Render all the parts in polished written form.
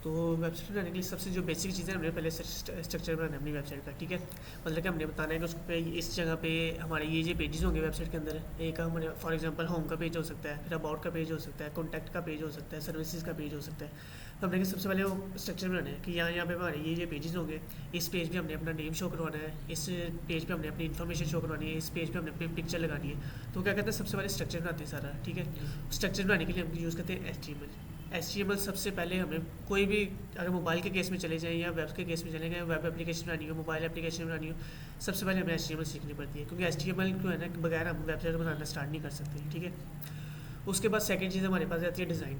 तो वेबसाइट बनाने के लिए सबसे जो बेसिक चीज़ है, हमने पहले स्ट्रक्चर बनाना है अपनी वेबसाइट का, ठीक है। मतलब कि हमने बताना है कि उसको पे इस जगह पे हमारे ये पेजेस होंगे वेबसाइट के अंदर। एक हमारे फॉर एग्जांपल होम का पेज हो सकता है, फिर अबाउट का पेज हो सकता है, कॉन्टैक्ट का पेज हो सकता है, सर्विसेज का पेज हो सकता है। तो हमने सबसे पहले वो स्ट्रक्चर बनाना है कि यहाँ पे हमारे ये पेजेस होंगे। इस पेज पे हमने अपना नेम शो करवाना है, इस पेज पे हमने अपनी इन्फॉर्मेशन शो करवानी है, इस पेज पे हमने पिक्चर लगानी है। तो क्या कहते हैं, सबसे पहले स्ट्रक्चर बनाते हैं सारा, ठीक है। स्ट्रक्चर बनाने के लिए हम यूज़ करते हैं HTML। सबसे पहले हमें कोई भी, अगर मोबाइल के केस में चले जाएँ या वेब के केस में चले गए, वेब एप्लीकेशन बनानी हो, मोबाइल एप्लीकेशन बनानी हो, सबसे पहले हमें HTML सीखनी पड़ती है, क्योंकि HTML जो है ना, बगैर हम वेबसाइट बनाना स्टार्ट नहीं कर सकते, ठीक है। उसके बाद सेकंड चीज़ हमारे पास आती है डिज़ाइन।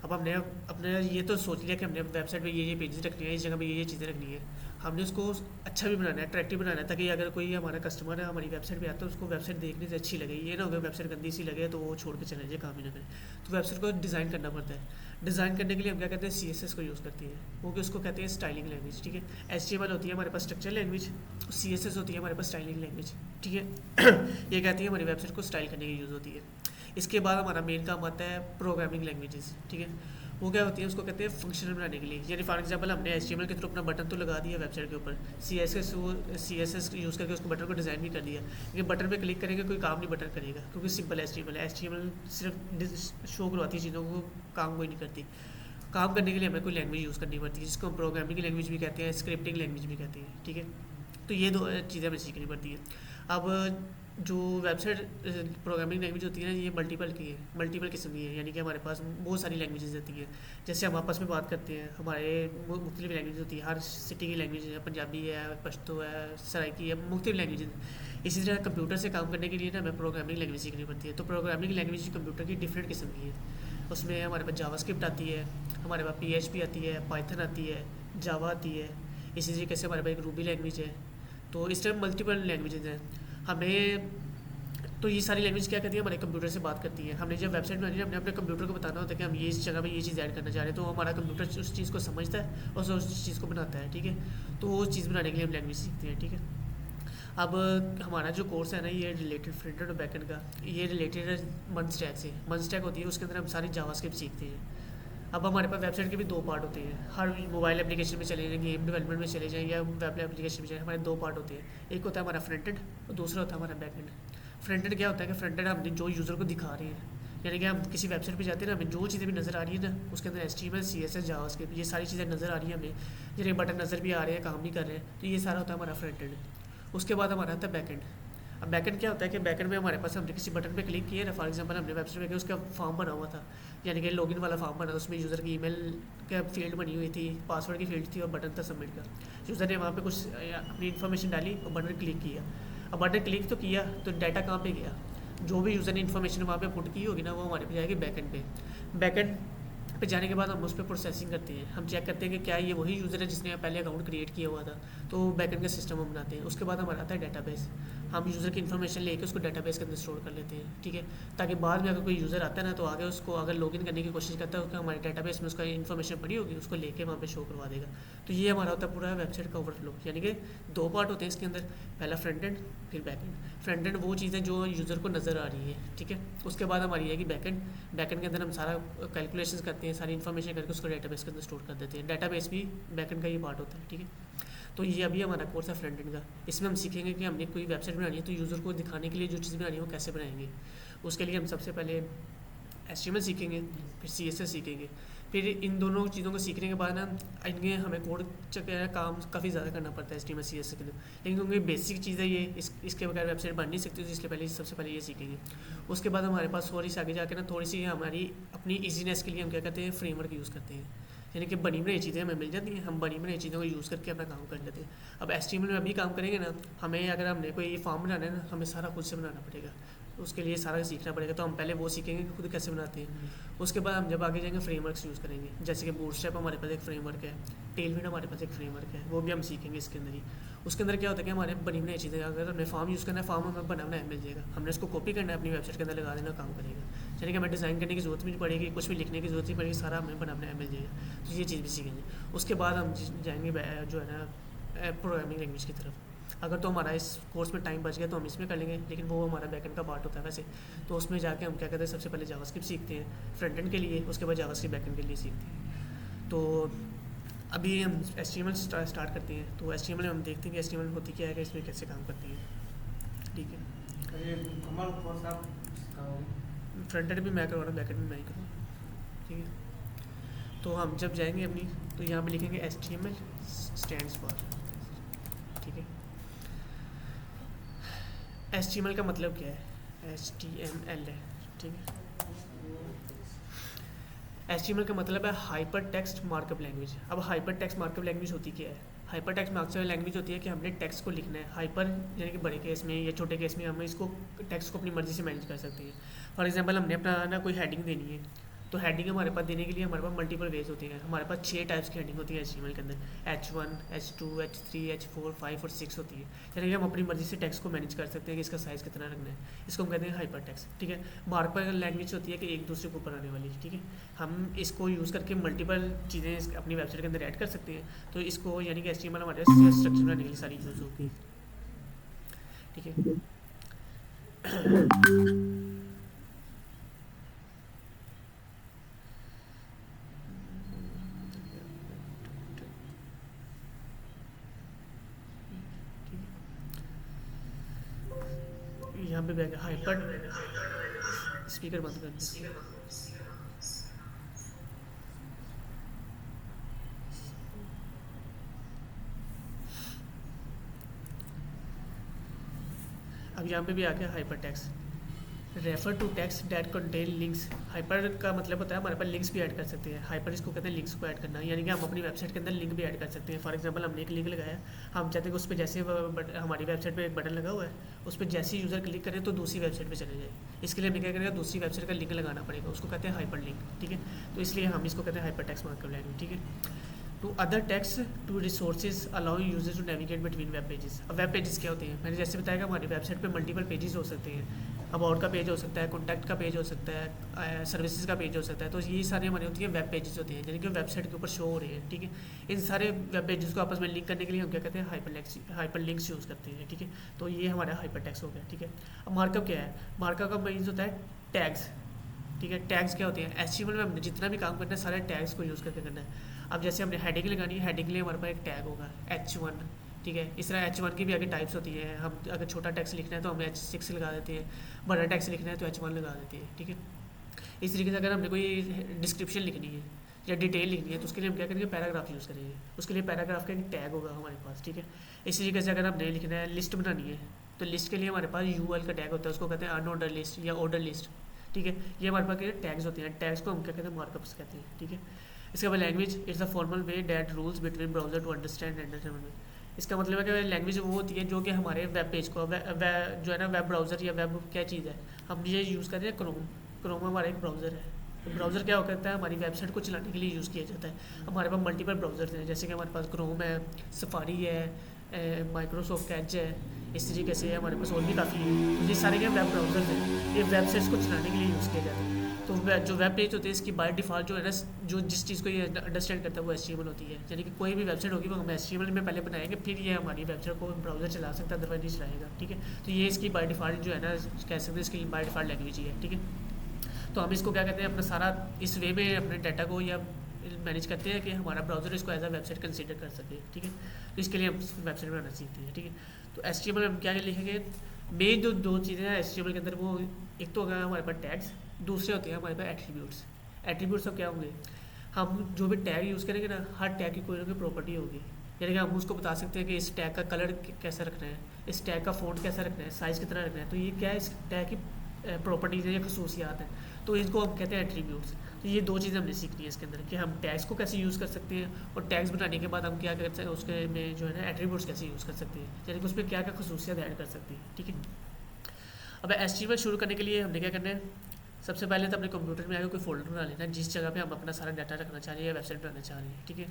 अब हमने अपने ये तो सोच लिया कि हमने वेबसाइट पे ये पेजेस रखनी है, इस जगह पे ये चीज़ें रखनी है। हमने उसको अच्छा भी बनाना है, अट्रैक्टिव बनाना है, ताकि अगर कोई हमारा कस्टमर है हमारी वेबसाइट पे आता है, उसको वेबसाइट देखने से अच्छी लगे। ये ना हो वेबसाइट गंदी सी लगे तो वो छोड़ के चले जाए, काम ही ना करें। तो वेबसाइट को डिज़ाइन करना पड़ता है। डिज़ाइन करने के लिए हम क्या कहते हैं, CSS को यूज़ करते हैं, वो कि उसको कहते हैं स्टाइलिंग लैंग्वेज, ठीक है। HTML होती है हमारे पास स्ट्रक्चर लैंग्वेज, CSS होती है हमारे पास स्टाइलिंग लैंग्वेज, ठीक है। ये कहती है हमारी वेबसाइट को स्टाइल करने की यूज़ होती है। इसके बाद हमारा मेन काम आता है प्रोग्रामिंग लैंग्वेजेस, ठीक है। वो क्या होती है, उसको कहते हैं फंक्शनल बनाने के लिए। यानी फॉर एग्जांपल हमने HTML के थ्रू अपना बटन तो लगा दिया वेबसाइट के ऊपर, CSS यूज़ करके उसको बटन को डिज़ाइन भी कर दिया, लेकिन बटन पे क्लिक करेंगे कोई काम नहीं बटन करेगा, क्योंकि सिंपल HTML है। HTML सिर्फ शो करवाती है चीज़ों को, काम कोई नहीं करती। काम करने के लिए हमें कोई लैंग्वेज यूज़ करनी पड़ती है, जिसको हम प्रोग्रामिंग लैंग्वेज भी कहते हैं, स्क्रिप्टिंग लैंग्वेज भी कहते हैं, ठीक है। तो ये दो चीज़ें हमें सीखनी पड़ती है। अब जो वेबसाइट प्रोग्रामिंग लैंग्वेज होती है ना, ये मल्टीपल किस्म की है। यानी कि हमारे पास बहुत सारी लैंग्वेजेस होती हैं। जैसे हम आपस में बात करते हैं, हमारे मुख्तलिफ लैंग्वेज होती है, हर सिटी की लैंग्वेज है, पंजाबी है, पश्तो है, सराइकी है, मुख्तलिफ लैंग्वेज। इसी तरह कंप्यूटर से काम करने के लिए ना हमें प्रोग्रामिंग लैंग्वेज सीखनी पड़ती है। तो प्रोग्रामिंग लैंग्वेज कंप्यूटर की डिफरेंट किस्म की है। उसमें हमारे पास जावास्क्रिप्ट आती है, हमारे पास PHP आती है, पाइथन आती है, जावा आती है। इसी तरीके से हमारे पास एक रूबी लैंग्वेज है। तो इस तरह मल्टीपल लैंग्वेजेज हैं हमें। तो ये सारी लैंग्वेज क्या करती है, हमारे कंप्यूटर से बात करती है। हमने जब वेबसाइट बनानी है, हमने अपने कंप्यूटर को बताना होता है कि हम ये इस जगह पे ये चीज़ ऐड करना चाह रहे हैं, तो हमारा कंप्यूटर उस चीज़ को समझता है और उस चीज़ को बनाता है, ठीक है। तो वो चीज़ बनाने के लिए हम लैंग्वेज सीखते हैं, ठीक है। अब हमारा जो कोर्स है ना, ये रिलेटेड फ्रंट एंड और बैकएंड का, ये रिलेटेड है मन स्टैक से। मन स्टैक होती है, उसके अंदर हम सारी जावास्क्रिप्ट सीखते हैं। अब हमारे पास वेबसाइट के भी दो पार्ट होते हैं। हर मोबाइल एप्लीकेशन में चले जाएँ, गेम डेवलपमेंट में चले जाएँ या वेब एप्लीकेशन में चले, हमारे दो पार्ट होते हैं। एक होता है हमारा फ्रंट एंड और दूसरा होता है हमारा बैक एंड। फ्रंट एंड क्या होता है कि फ्रंट एंड हम जो यूज़र को दिखा रहे हैं, यानी कि हम किसी वेबसाइट पे जाते हैं ना, हमें जो चीज़ें भी नज़र आ रही है ना, उसके अंदर HTML, CSS, जावास्क्रिप्ट, ये सारी चीज़ें नज़र आ रही है हमें। जिन्हें बटन नज़र भी आ रहे हैं, काम नहीं कर रहे हैं, तो ये सारा होता है हमारा फ्रंट एंड। उसके बाद हमारा आता है बैक एंड। अब बैकएंड क्या होता है कि बैकएंड में हमारे पास हमने किसी बटन पे क्लिक किया ना, फॉर एग्जांपल हमने वेबसाइट पे उसका फॉर्म बना हुआ था, यानी कि लॉगिन वाला फॉर्म बना था, उसमें यूज़र की ईमेल का फील्ड बनी हुई थी, पासवर्ड की फील्ड थी और बटन था सबमिट का। यूज़र ने वहाँ पे कुछ अपनी इन्फॉर्मेशन डाली और बटन क्लिक किया। अब बटन क्लिक तो किया, तो डाटा कहाँ पे गया, जो भी यूज़र ने इन्फॉर्मेशन वहाँ पे पुट की होगी ना, वो हमारे पे जाएगी बैकएंड पे। बैकएंड पे जाने के बाद हम उस पर प्रोसेसिंग करते हैं, हम चेक करते हैं कि क्या ये वही यूज़र है जिसने पहले अकाउंट क्रिएट किया हुआ था, तो बैकएंड का सिस्टम हम बनाते हैं। उसके बाद हमारा आता है डेटाबेस। हम यूज़र की इन्फॉर्मेशन लेके उसको डेटाबेस के अंदर स्टोर कर लेते हैं, ठीक है। ताकि बाद में अगर कोई यूज़र आता है ना, तो आगे उसको अगर लॉगिन करने की कोशिश करता है, उसको हमारे डेटाबेस में उसका इन्फॉर्मेशन पड़ी होगी, उसको लेके वहाँ पे शो करवा देगा। तो ये हमारा होता है पूरा वेबसाइट का ओवरफ्लो। यानी कि दो पार्ट होते हैं इसके अंदर, पहला फ्रंट एंड फिर बैक एंड। फ्रंट एंड वो चीज़ें जो यूज़र को नज़र आ रही है, ठीक है। उसके बाद हमारी है कि बैक एंड। बैक एंड के अंदर हम सारा कैलकुलेशन करते हैं, सारी इन्फॉर्मेशन करके उसको डेटाबेस के अंदर स्टोर कर देते हैं। डेटाबेस भी बैक एंड का ही पार्ट होता है, ठीक है। तो ये अभी हमारा कोर्स है फ्रंट एंड का। इसमें हम सीखेंगे कि हमने कोई वेबसाइट बनानी है, तो यूज़र को दिखाने के लिए जो चीज़ बनानी है वो कैसे बनाएंगे। उसके लिए हम सबसे पहले HTML सीखेंगे, फिर CSS सीखेंगे। फिर इन दोनों चीज़ों को सीखने के बाद ना, इनके हमें कोड काम काफ़ी ज़्यादा करना पड़ता है HTML CSS के लिए, लेकिन क्योंकि बेसिक चीज़ है ये, इसके बगैर वेबसाइट बन नहीं सकती, तो इसलिए पहले सबसे पहले ये सीखेंगे। उसके बाद हमारे पास थोड़ी सी आगे जाके ना, थोड़ी सी हमारी अपनी ईजीनेस के लिए हम क्या करते हैं, फ्रेमवर्क यूज़ करते हैं। यानी कि बनी बनाई चीज़ें हमें मिल जाती हैं, हम बनी बनाई चीज़ों को यूज़ करके अपना काम कर लेते हैं। अब HTML में अभी काम करेंगे ना, हमें अगर हमने कोई फॉर्म बनाना है ना, हमें सारा खुद से बनाना पड़ेगा, उसके लिए सारा सीखना पड़ेगा। तो हम पहले वो सीखेंगे कि खुद कैसे बनाते हैं। उसके बाद हम जब आगे जाएंगे फ्रेमवर्क्स यूज़ करेंगे, जैसे कि बूटस्ट्रैप हमारे पास एक फ्रेमवर्क है, टेलविंड हमारे पास एक फ्रेमवर्क है, वो भी हम सीखेंगे इसके अंदर ही। उसके अंदर क्या होता है कि हमारे बनी बनाई चीज़ें, अगर हमने फॉर्म यूज़ करना है, फॉर्म हमें बना बनाया मिल जाएगा, हमने उसको कॉपी करना है, अपनी वेबसाइट के अंदर लगा देना, काम करेगा। यानी कि हमें डिज़ाइन करने की ज़रूरत भी नहीं पड़ेगी, कुछ भी लिखने की ज़रूरत नहीं पड़ेगी, सारा हमें बना बनाया मिल जाएगा। तो ये चीज़ भी सीखेंगे। उसके बाद हम जाएंगे जो है ना प्रोग्रामिंग लैंग्वेज की तरफ। अगर तो हमारा इस कोर्स में टाइम बच गया तो हम इसमें कर लेंगे, लेकिन वो हमारा बैकएंड का पार्ट होता है वैसे। तो उसमें जाके हम क्या करते हैं, सबसे पहले जावास्क्रिप्ट सीखते हैं फ्रंट एंड के लिए, उसके बाद जावास्क्रिप्ट बैकएंड के लिए सीखते हैं। तो अभी हम HTML स्टार्ट करते हैं। तो HTML में हम देखते हैं कि HTML होती क्या है, कि इसमें कैसे काम करती है। ठीक है, ये कमल कौन सा सिखाओगे? फ्रंट एंड भी मैं करवा रहा हूँ, बैक एंड भी मैं ही करूँगा। ठीक है, तो हम जब जाएंगे अपनी, तो यहाँ पे लिखेंगे HTML स्टैंड्स फॉर। ठीक है, HTML का मतलब क्या है? HTML है। ठीक है, HTML का मतलब है हाइपर टेक्स्ट मार्कअप लैंग्वेज। अब हाइपर टेक्स्ट मार्कअप लैंग्वेज होती क्या है? हाइपर टेक्स्ट मार्कअप लैंग्वेज होती है कि हमने टेक्स्ट को लिखना है। हाइपर यानी कि बड़े केस में या छोटे केस में हम इसको टेक्स्ट को अपनी मर्जी से मैनेज कर सकते हैं। फॉर एग्जांपल हमने अपना ना कोई हेडिंग देनी है, तो हेडिंग हमारे पास देने के लिए हमारे पास मल्टीपल वेज होते हैं। हमारे पास 6 टाइप्स की हेडिंग होती है HTML के अंदर। H1, H2, H3, H4, 5 और 6 होती है। यानी कि हम अपनी मर्जी से टेक्स्ट को मैनेज कर सकते हैं कि इसका साइज़ कितना रखना है। इसको हम कहते हैं हाइपर टेक्स्ट। ठीक है, मार्कअप लैंग्वेज होती है कि एक दूसरे के ऊपर आने वाली। ठीक है, हम इसको यूज़ करके मल्टीपल चीज़ें अपनी वेबसाइट के अंदर ऐड कर सकते हैं। तो इसको यानी कि HTML हमारे स्ट्रक्चर बनाने के लिए सारी यूज़ होगी। ठीक है, यहाँ पे बैग हाइपर स्पीकर बंद कर दो। अब यहाँ पे भी आ गया hyper text. Refer to text that contain links. Hyper का मतलब होता है हमारे पास लिंक्स भी ऐड कर सकते हैं। हाइपर इसको कहते हैं लिंक्स को ऐड करना, यानी कि हम अपनी वेबसाइट के अंदर लिंक भी ऐड कर सकते हैं। फॉर एग्जांपल हमने एक लिंक लगाया, हम चाहते हैं कि उस पर जैसे हमारी वेबसाइट पे एक बटन लगा हुआ है, उस पर जैसे ही यूज़र क्लिक करे तो दूसरी वेबसाइट पे चले जाए। इसके लिए हमें क्या करेगा, दूसरी वेबसाइट का लिंक लगाना पड़ेगा, उसको कहते हैं हाइपर लिंक। ठीक है, तो इसलिए हम इसको कहते हैं हाइपर टेक्स्ट मार्कअप लैंग्वेज। ठीक है, to other text to resources allowing users to navigate between web pages. अब वेब पेजेस क्या होते हैं? मैंने जैसे बताया कि हमारी वेबसाइट पे मल्टीपल पेजेस हो सकते हैं। अबाउट का पेज हो सकता है, कॉन्टैक्ट का पेज हो सकता है, सर्विसेज का पेज हो सकता है। तो ये सारे हमारी होती है वेब पेजेस होती हैं, यानी कि वेबसाइट के ऊपर शो हो रहे हैं। ठीक है, इन सारे वेब पेजेस को आपस में लिंक करने के लिए हम क्या कहते हैं, हाइपर लिंक्स यूज़ करते हैं। ठीक है, तो ये हमारा हाइपर टेक्स्ट हो गया। ठीक है, अब मार्कअप क्या है? मार्कअप का मीन्स होता है टैग्स। ठीक है, टैग्स क्या होते हैं? HTML में हमने जितना भी काम करना है सारे टैग्स को यूज़ करके करना है। अब जैसे हमने हेडिंग लगानी है, हेडिंग के लिए हमारे पास एक टैग होगा H1। ठीक है, इस तरह H1 की भी आगे टाइप्स होती है। हम अगर छोटा टैक्स लिखना है तो हम H6 लगा देते हैं, बड़ा टैक्स लिखना है तो H1 लगा देते हैं। ठीक है, इस तरीके से अगर हमने कोई डिस्क्रिप्शन लिखनी है या डिटेल लिखनी है तो उसके लिए हम क्या करेंगे, पैराग्राफ यूज़ करेंगे। उसके लिए पैराग्राफ का एक टैग होगा हमारे पास। ठीक है, इसी तरीके से अगर हमने लिखना है, लिस्ट बनानी है, तो लिस्ट के लिए हमारे पास UL का टैग होता है, उसको कहते हैं अनऑर्डर लिस्ट या ऑर्डर लिस्ट। ठीक है, ये हमारे पास टैग्स होते हैं। टैग्स को हम क्या कहते हैं, मार्कअप्स कहते हैं। ठीक है, इसके बाद language it's a formal way that rules between browser to understand and understand. इसका मतलब है कि लैंग्वेज वो होती है जो कि हमारे वेब पेज को जो है ना, वेब ब्राउज़र या वेब क्या चीज़ है, हम ये यूज़ करते हैं क्रोम। क्रोम हमारा एक ब्राउज़र है। तो ब्राउज़र क्या करता है, हमारी वेबसाइट को चलाने के लिए यूज़ किया जाता है। हमारे पास मल्टीपल ब्राउज़र्स हैं, जैसे कि हमारे पास क्रोम है, सफारी है, माइक्रोसॉफ्ट एज है, इस तरीके से हमारे पास और भी काफ़ी है। तो ये सारे क्या वेब ब्राउज़र्स हैं, ये वेबसाइट्स को चलाने के लिए यूज़ किया जाता है। तो जो वेब पेज होते हैं इसकी बाय डिफ़ॉल्ट जो है ना, जो जिस चीज़ को ये अंडरस्टैंड करता है वो HTML होती है। यानी कि कोई भी वेबसाइट होगी वो हम HTML में पहले बनाएंगे, फिर ये हमारी वेबसाइट को ब्राउज़र चला सकता है, अदरवाइज नहीं चलाएगा। ठीक है, तो ये इसकी बाय डिफ़ॉल्ट जो है ना, कह सकते हैं इसकी बाय डिफ़ॉल्ट लैंग्वेज ही है। ठीक है, तो हम इसको क्या कहते हैं, अपना सारा इस वे में अपने डाटा को या मैनेज करते हैं कि हमारा ब्राउज़र इसको एज अ वेबसाइट कंसीडर कर सके। ठीक है, तो इसके लिए हम वेबसाइट बनाना सीखते हैं। ठीक है, तो HTML में हम क्या लिखेंगे, मेन जो दो चीज़ें हैं HTML के अंदर, वो एक तो होगा हमारे पास टैग्स, दूसरे होते हैं हमारे पास एट्रीब्यूट्स। एट्रीब्यूट्स अब क्या होंगे, हम जो भी टैग यूज़ करेंगे ना, हर टैग की कोई ना कोई प्रॉपर्टी होगी। यानी कि हम उसको बता सकते हैं कि इस टैग का कलर कैसा रखना है, इस टैग का फ़ॉन्ट कैसा रखना है, साइज़ कितना रखना है। तो ये क्या है, इस टैग की प्रॉपर्टीज़ हैं या खसूसियात हैं, तो इनको हम कहते हैं एट्रीब्यूट्स। तो ये दो चीज़ें हमने सीखनी है इसके अंदर, कि हम टैग्स को कैसे यूज़ कर सकते हैं, और टैग्स बनाने के बाद हम क्या कर सकते हैं उसके में जो है ना, एट्रीब्यूट्स कैसे यूज़ कर सकते हैं, यानी कि उसमें क्या क्या खसूसियात ऐड कर सकते हैं। ठीक है, अब HTML शुरू करने के लिए हमने क्या करना है, सबसे पहले तो अपने कंप्यूटर में आगे कोई फोल्डर बना लेना है जिस जगह पे हम अपना सारा डाटा रखना चाह रहे हैं या वेबसाइट बनाना चाह रहे हैं। ठीक है,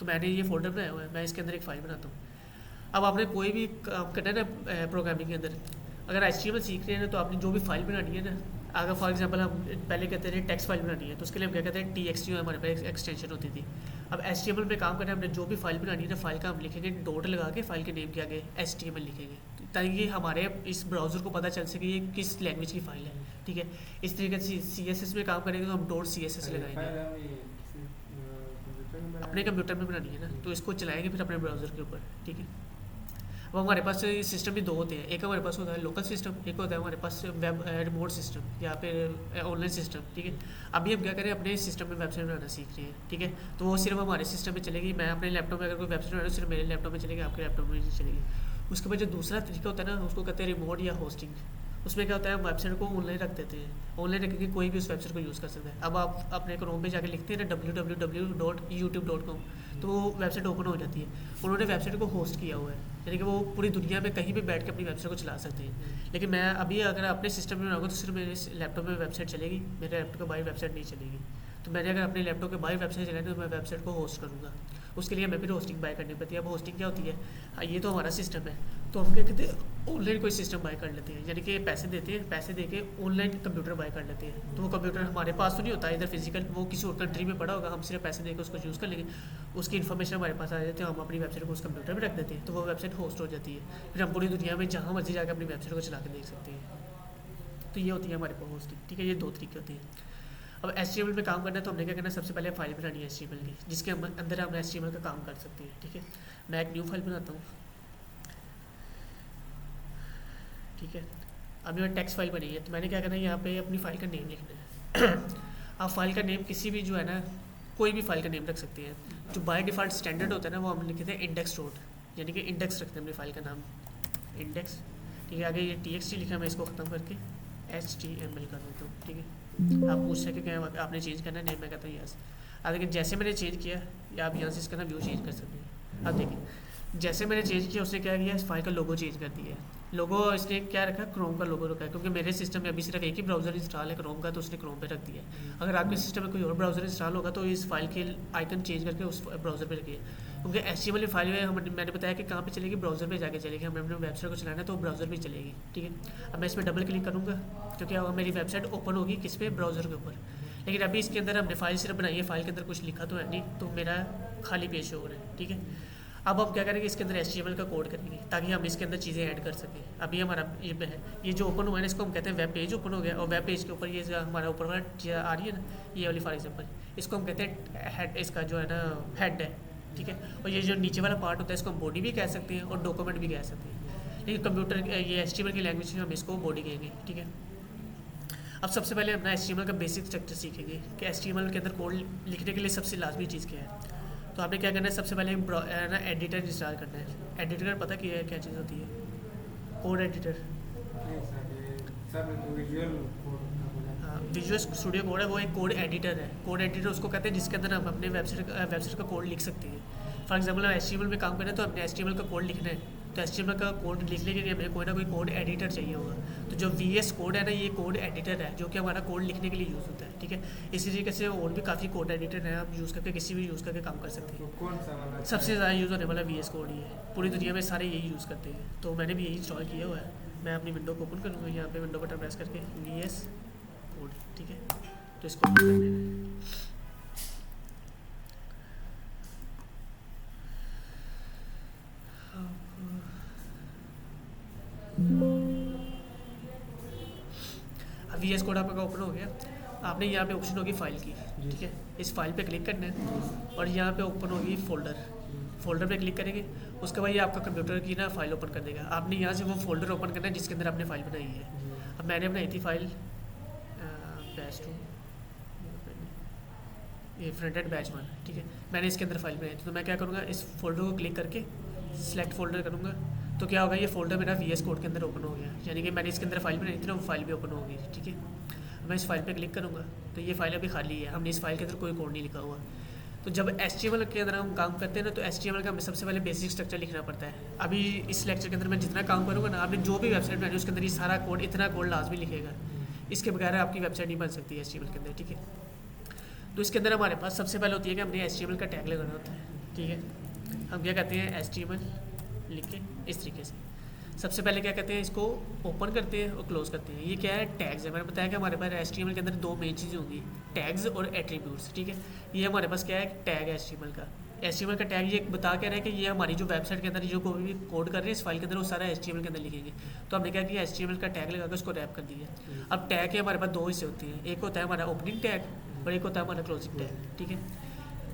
तो मैंने ये फोल्डर बनाया हुआ है, मैं इसके अंदर एक फ़ाइल बनाता हूँ। अब आपने कोई भी काम करना है ना प्रोग्रामिंग के अंदर, अगर HTML सीख रहे हैं ना, तो आपने जो भी फाइल बनानी है ना, अगर फॉर एग्जांपल हम पहले कहते थे टेक्स्ट फाइल बनानी है, तो उसके लिए हम क्या कहते हैं, TXT हमारे पास एक्सटेंशन होती थी। अब HTML में काम करना है, हमने जो भी फाइल बनानी है ना, फाइल का हम लिखेंगे डॉट लगा के, फाइल के नेम के आगे HTML लिखेंगे, ताकि हमारे इस ब्राउज़र को पता चल सके ये किस लैंग्वेज की फ़ाइल है। ठीक है, इस तरीके से CSS में काम करेंगे तो हम .css लगाएंगे। अपने कंप्यूटर में बनानी है ना, तो इसको चलाएंगे फिर अपने ब्राउज़र के ऊपर, ठीक है। अब हमारे पास सिस्टम भी दो होते हैं, एक हमारे पास होता है लोकल सिस्टम, एक होता है हमारे पास वेब रिमोट सिस्टम या फिर ऑनलाइन सिस्टम, ठीक है। अभी हम क्या करें, अपने सिस्टम में वेबसाइट बनाना सीख रहे हैं, ठीक है। तो वो सिर्फ हमारे सिस्टम में चलेगी, मैं अपने लैपटॉप में अगर कोई वेबसाइट बना रहा हूँ सिर्फ मेरे लैपटॉप में चलेगी, आपके लैपटॉप में नहीं चलेगी। उसके बाद जो दूसरा तरीका होता है ना, उसको कहते हैं रिमोट या होस्टिंग। उसमें क्या होता है, हम वेबसाइट को ऑनलाइन रख देते हैं, ऑनलाइन रख के कोई भी उस वेबसाइट को यूज़ कर सकता है। अब आप अपने क्रोम पे जाके लिखते हैं ना www.youtube.com, तो वो वेबसाइट ओपन हो जाती है। उन्होंने वेबसाइट को होस्ट किया हुआ है, यानी कि वो पूरी दुनिया में कहीं भी बैठ के अपनी वेबसाइट को चला सकते हैं। लेकिन मैं अभी अगर अपने सिस्टम में बनाऊंगा तो सिर्फ मेरे लैपटॉप में वेबसाइट चलेगी, मेरे लैपटॉप के बाहर वेबसाइट नहीं चलेगी। तो मैंने अगर अपने लैपटॉप के बाहर वेबसाइट चलानी तो मैं वेबसाइट को होस्ट करूँगा, उसके लिए हमें फिर होस्टिंग बाय करनी पड़ती है। अब होस्टिंग क्या होती है, हाँ, ये तो हमारा सिस्टम है, तो हम क्या कहते हैं ऑनलाइन कोई सिस्टम बाय कर लेते हैं, यानी कि पैसे देते हैं, पैसे दे के ऑनलाइन कंप्यूटर बाय कर लेते हैं। तो वो कंप्यूटर हमारे पास तो नहीं होता इधर फिजिकल, वो किसी और कंट्री में पड़ा होगा, हम सिर्फ पैसे देकर उसको यूज़ कर लेंगे, उसकी इन्फॉर्मेशन हमारे पास आ जाती है, हम अपनी वेबसाइट को उस कंप्यूटर में रख देते हैं, तो वो वेबसाइट होस्ट हो जाती है। फिर हम पूरी दुनिया में जहाँ मर्जी जाकर अपनी वेबसाइट को चला के देख सकते हैं। तो ये होती है हमारे पास होस्टिंग, ठीक है। ये दो तरीके होते हैं। अब HTML में काम करना है तो हमने क्या करना है, सबसे पहले फाइल बनानी है HTML की, जिसके अंदर हम HTML का काम कर सकते हैं, ठीक है। मैं एक न्यू फाइल बनाता हूँ, ठीक है। अभी मैं टेक्स्ट फाइल बनी है, तो मैंने क्या करना है, यहाँ पे अपनी फाइल का नेम लिखना है। आप फाइल का नेम किसी भी जो है ना, कोई भी फाइल का नेम रख सकते हैं। जो बाय डिफ़ॉल्ट स्टैंडर्ड होता है ना, वो हम लिखते हैं इंडेक्स डॉट, यानी कि इंडेक्स रखते हैं अपनी फाइल का नाम इंडेक्स, ठीक है। आगे ये TXT लिखा है, मैं इसको ख़त्म करके HTML कर देता हूँ, ठीक है। आप पूछ सके क्या आपने चेंज करना है नेम, मैं कहता हूँ यस। अब देखिए जैसे मैंने चेंज किया, या आप यहाँ से इसका ना व्यू चेंज कर सकते हैं। अब देखिए जैसे मैंने चेंज किया, उसने क्या किया, इस फाइल का लोगो चेंज कर दिया है। लोगो इसने क्या रखा, क्रोम का लोगो रखा है, क्योंकि मेरे सिस्टम में अभी सिर्फ एक ही ब्राउज़र इंस्टॉल है क्रोम का, तो उसने क्रोम पे रख दिया है। अगर आपके सिस्टम में कोई और ब्राउज़र इंस्टॉल होगा तो इस फाइल के आइकन चेंज करके उस ब्राउज़र पे रखिए, क्योंकि HTML फाइल में मैंने बताया कि कहाँ पे चलेगी, ब्राउज़र पे जाके चलेगी। हमें अपने वेबसाइट को चलाना है तो ब्राउज़र पे चलेगी, ठीक है। अब मैं इसमें डबल क्लिक करूँगा, क्योंकि अब मेरी वेबसाइट ओपन होगी किस पे, ब्राउज़र के ऊपर। लेकिन अभी इसके अंदर हमने फाइल सिर्फ बनाई है, फाइल के अंदर कुछ लिखा तो है नहीं, तो मेरा खाली पेज हो रहा है, ठीक है। अब हम क्या करेंगे, इसके अंदर HTML का कोड करेंगे ताकि हम इसके अंदर चीज़ें ऐड कर सकें। अभी हमारा ये जो ओपन हुआ है ना, इसको हम कहते हैं वेब पेज ओपन हो गया, और वेब पेज के ऊपर ये जो हमारा ऊपर वाला चीज़ आ रही है ना, ये वाली फॉर एग्जांपल, इसको हम कहते हैं हेड, इसका जो है ना हेड है, ठीक है। और ये जो नीचे वाला पार्ट होता है इसको हम बॉडी भी कह सकते हैं और डॉक्यूमेंट भी कह सकते हैं, लेकिन कंप्यूटर ये HTML की लैंग्वेज में हम इसको बॉडी कहेंगे, ठीक है। अब सबसे पहले अपना HTML का बेसिक स्ट्रक्चर सीखेंगे कि HTML के अंदर कोड लिखने के लिए सबसे लाजमी चीज़ क्या है। तो आपने क्या करना है, सबसे पहले ना एडिटर इंस्टॉल करना है। एडिटर पता क्या चीज़ होती है, कोड एडिटर। हाँ, विजुअल स्टूडियो कोड है, वो एक कोड एडिटर है। कोड एडिटर उसको कहते हैं जिसके अंदर हम अपने वेबसाइट का कोड लिख सकते हैं। फॉर एग्जाम्पल हम HTML में काम करें तो अपने HTML का कोड लिखना है, तो HTML का कोड लिखने के लिए हमें कोई ना कोई कोड एडिटर चाहिए होगा। तो जो VS कोड है ना, ये कोड एडिटर है जो कि हमारा कोड लिखने के लिए यूज़ होता है, ठीक है। इसी तरीके से और भी काफ़ी कोड एडिटर हैं, आप यूज़ करके किसी भी यूज़ करके काम कर सकते हैं। कौन सा वाला सबसे ज़्यादा यूज़ होने वाला VS कोड ही है, पूरी दुनिया में सारे यही यूज़ करते हैं, तो मैंने भी यही इंस्टॉल किया हुआ है। मैं अपनी विंडो को ओपन करूँगा, यहाँ पे विंडो बटन प्रेस करके VS कोड, ठीक है। तो इसको ओपन कर देना है। अब VS कोड आपका ओपन हो गया, आपने यहाँ पे ऑप्शन होगी फाइल की, ठीक है। इस फाइल पे क्लिक करना है और यहाँ पे ओपन होगी फोल्डर पे क्लिक करेंगे, उसके बाद ये आपका कंप्यूटर की ना फाइल ओपन कर देगा। आपने यहाँ से वो फोल्डर ओपन करना है जिसके अंदर आपने फाइल बनाई है। अब मैंने बनाई थी फाइल बैच 2, ये फ्रंट एंड बैच 1, ठीक है। मैंने इसके अंदर फाइल बनाई थी, तो मैं क्या करूँगा, इस फोल्डर को क्लिक करके सिलेक्ट फोल्डर करूँगा, तो क्या होगा, ये फोल्डर मेरा VS कोड के अंदर ओपन हो गया, यानी कि मैंने इसके अंदर फाइल बनाई थी ना, वो फाइल भी ओपन होगी, ठीक है। मैं इस फाइल पे क्लिक करूँगा तो ये फाइल अभी खाली है, हमने इस फाइल के अंदर कोई कोड नहीं लिखा हुआ। तो जब HTML के अंदर हम काम करते हैं ना, तो HTML का हमें सबसे पहले बेसिक स्ट्रक्चर लिखना पड़ता है। अभी इस लेक्चर के अंदर मैं जितना काम करूँगा ना, आपने जो भी वेबसाइट बनाई उसके अंदर ये सारा कोड, इतना कोड लाजमी लिखेगा, इसके बगैर आपकी वेबसाइट नहीं बन सकती है HTML के अंदर, ठीक है। तो इसके अंदर हमारे पास सबसे पहले होती है कि हमने HTML का टैग लगाना होता है, ठीक है। हम क्या कहते हैं, HTML लिख के इस तरीके से सबसे पहले क्या कहते हैं, इसको ओपन करते हैं और क्लोज करते हैं। ये क्या है, टैग्स है। मैंने बताया कि हमारे पास HTML के अंदर दो मेन चीज़ें होंगी, टैग्स और एट्रीब्यूट्स, ठीक है। ये हमारे पास क्या है, टैग है HTML का टैग ये बता क्या रहा है कि ये हमारी जो वेबसाइट के अंदर जो कोई भी कोड कर रहे हैं इस फाइल के अंदर, वो सारा HTML के अंदर लिखेंगे। तो हमने क्या किया, HTML का टैग लगा कर उसको रैप कर दिया। अब टैग के हमारे पास दो हिस्से होते हैं, एक होता है हमारा ओपनिंग टैग और एक होता है हमारा क्लोजिंग टैग, ठीक है।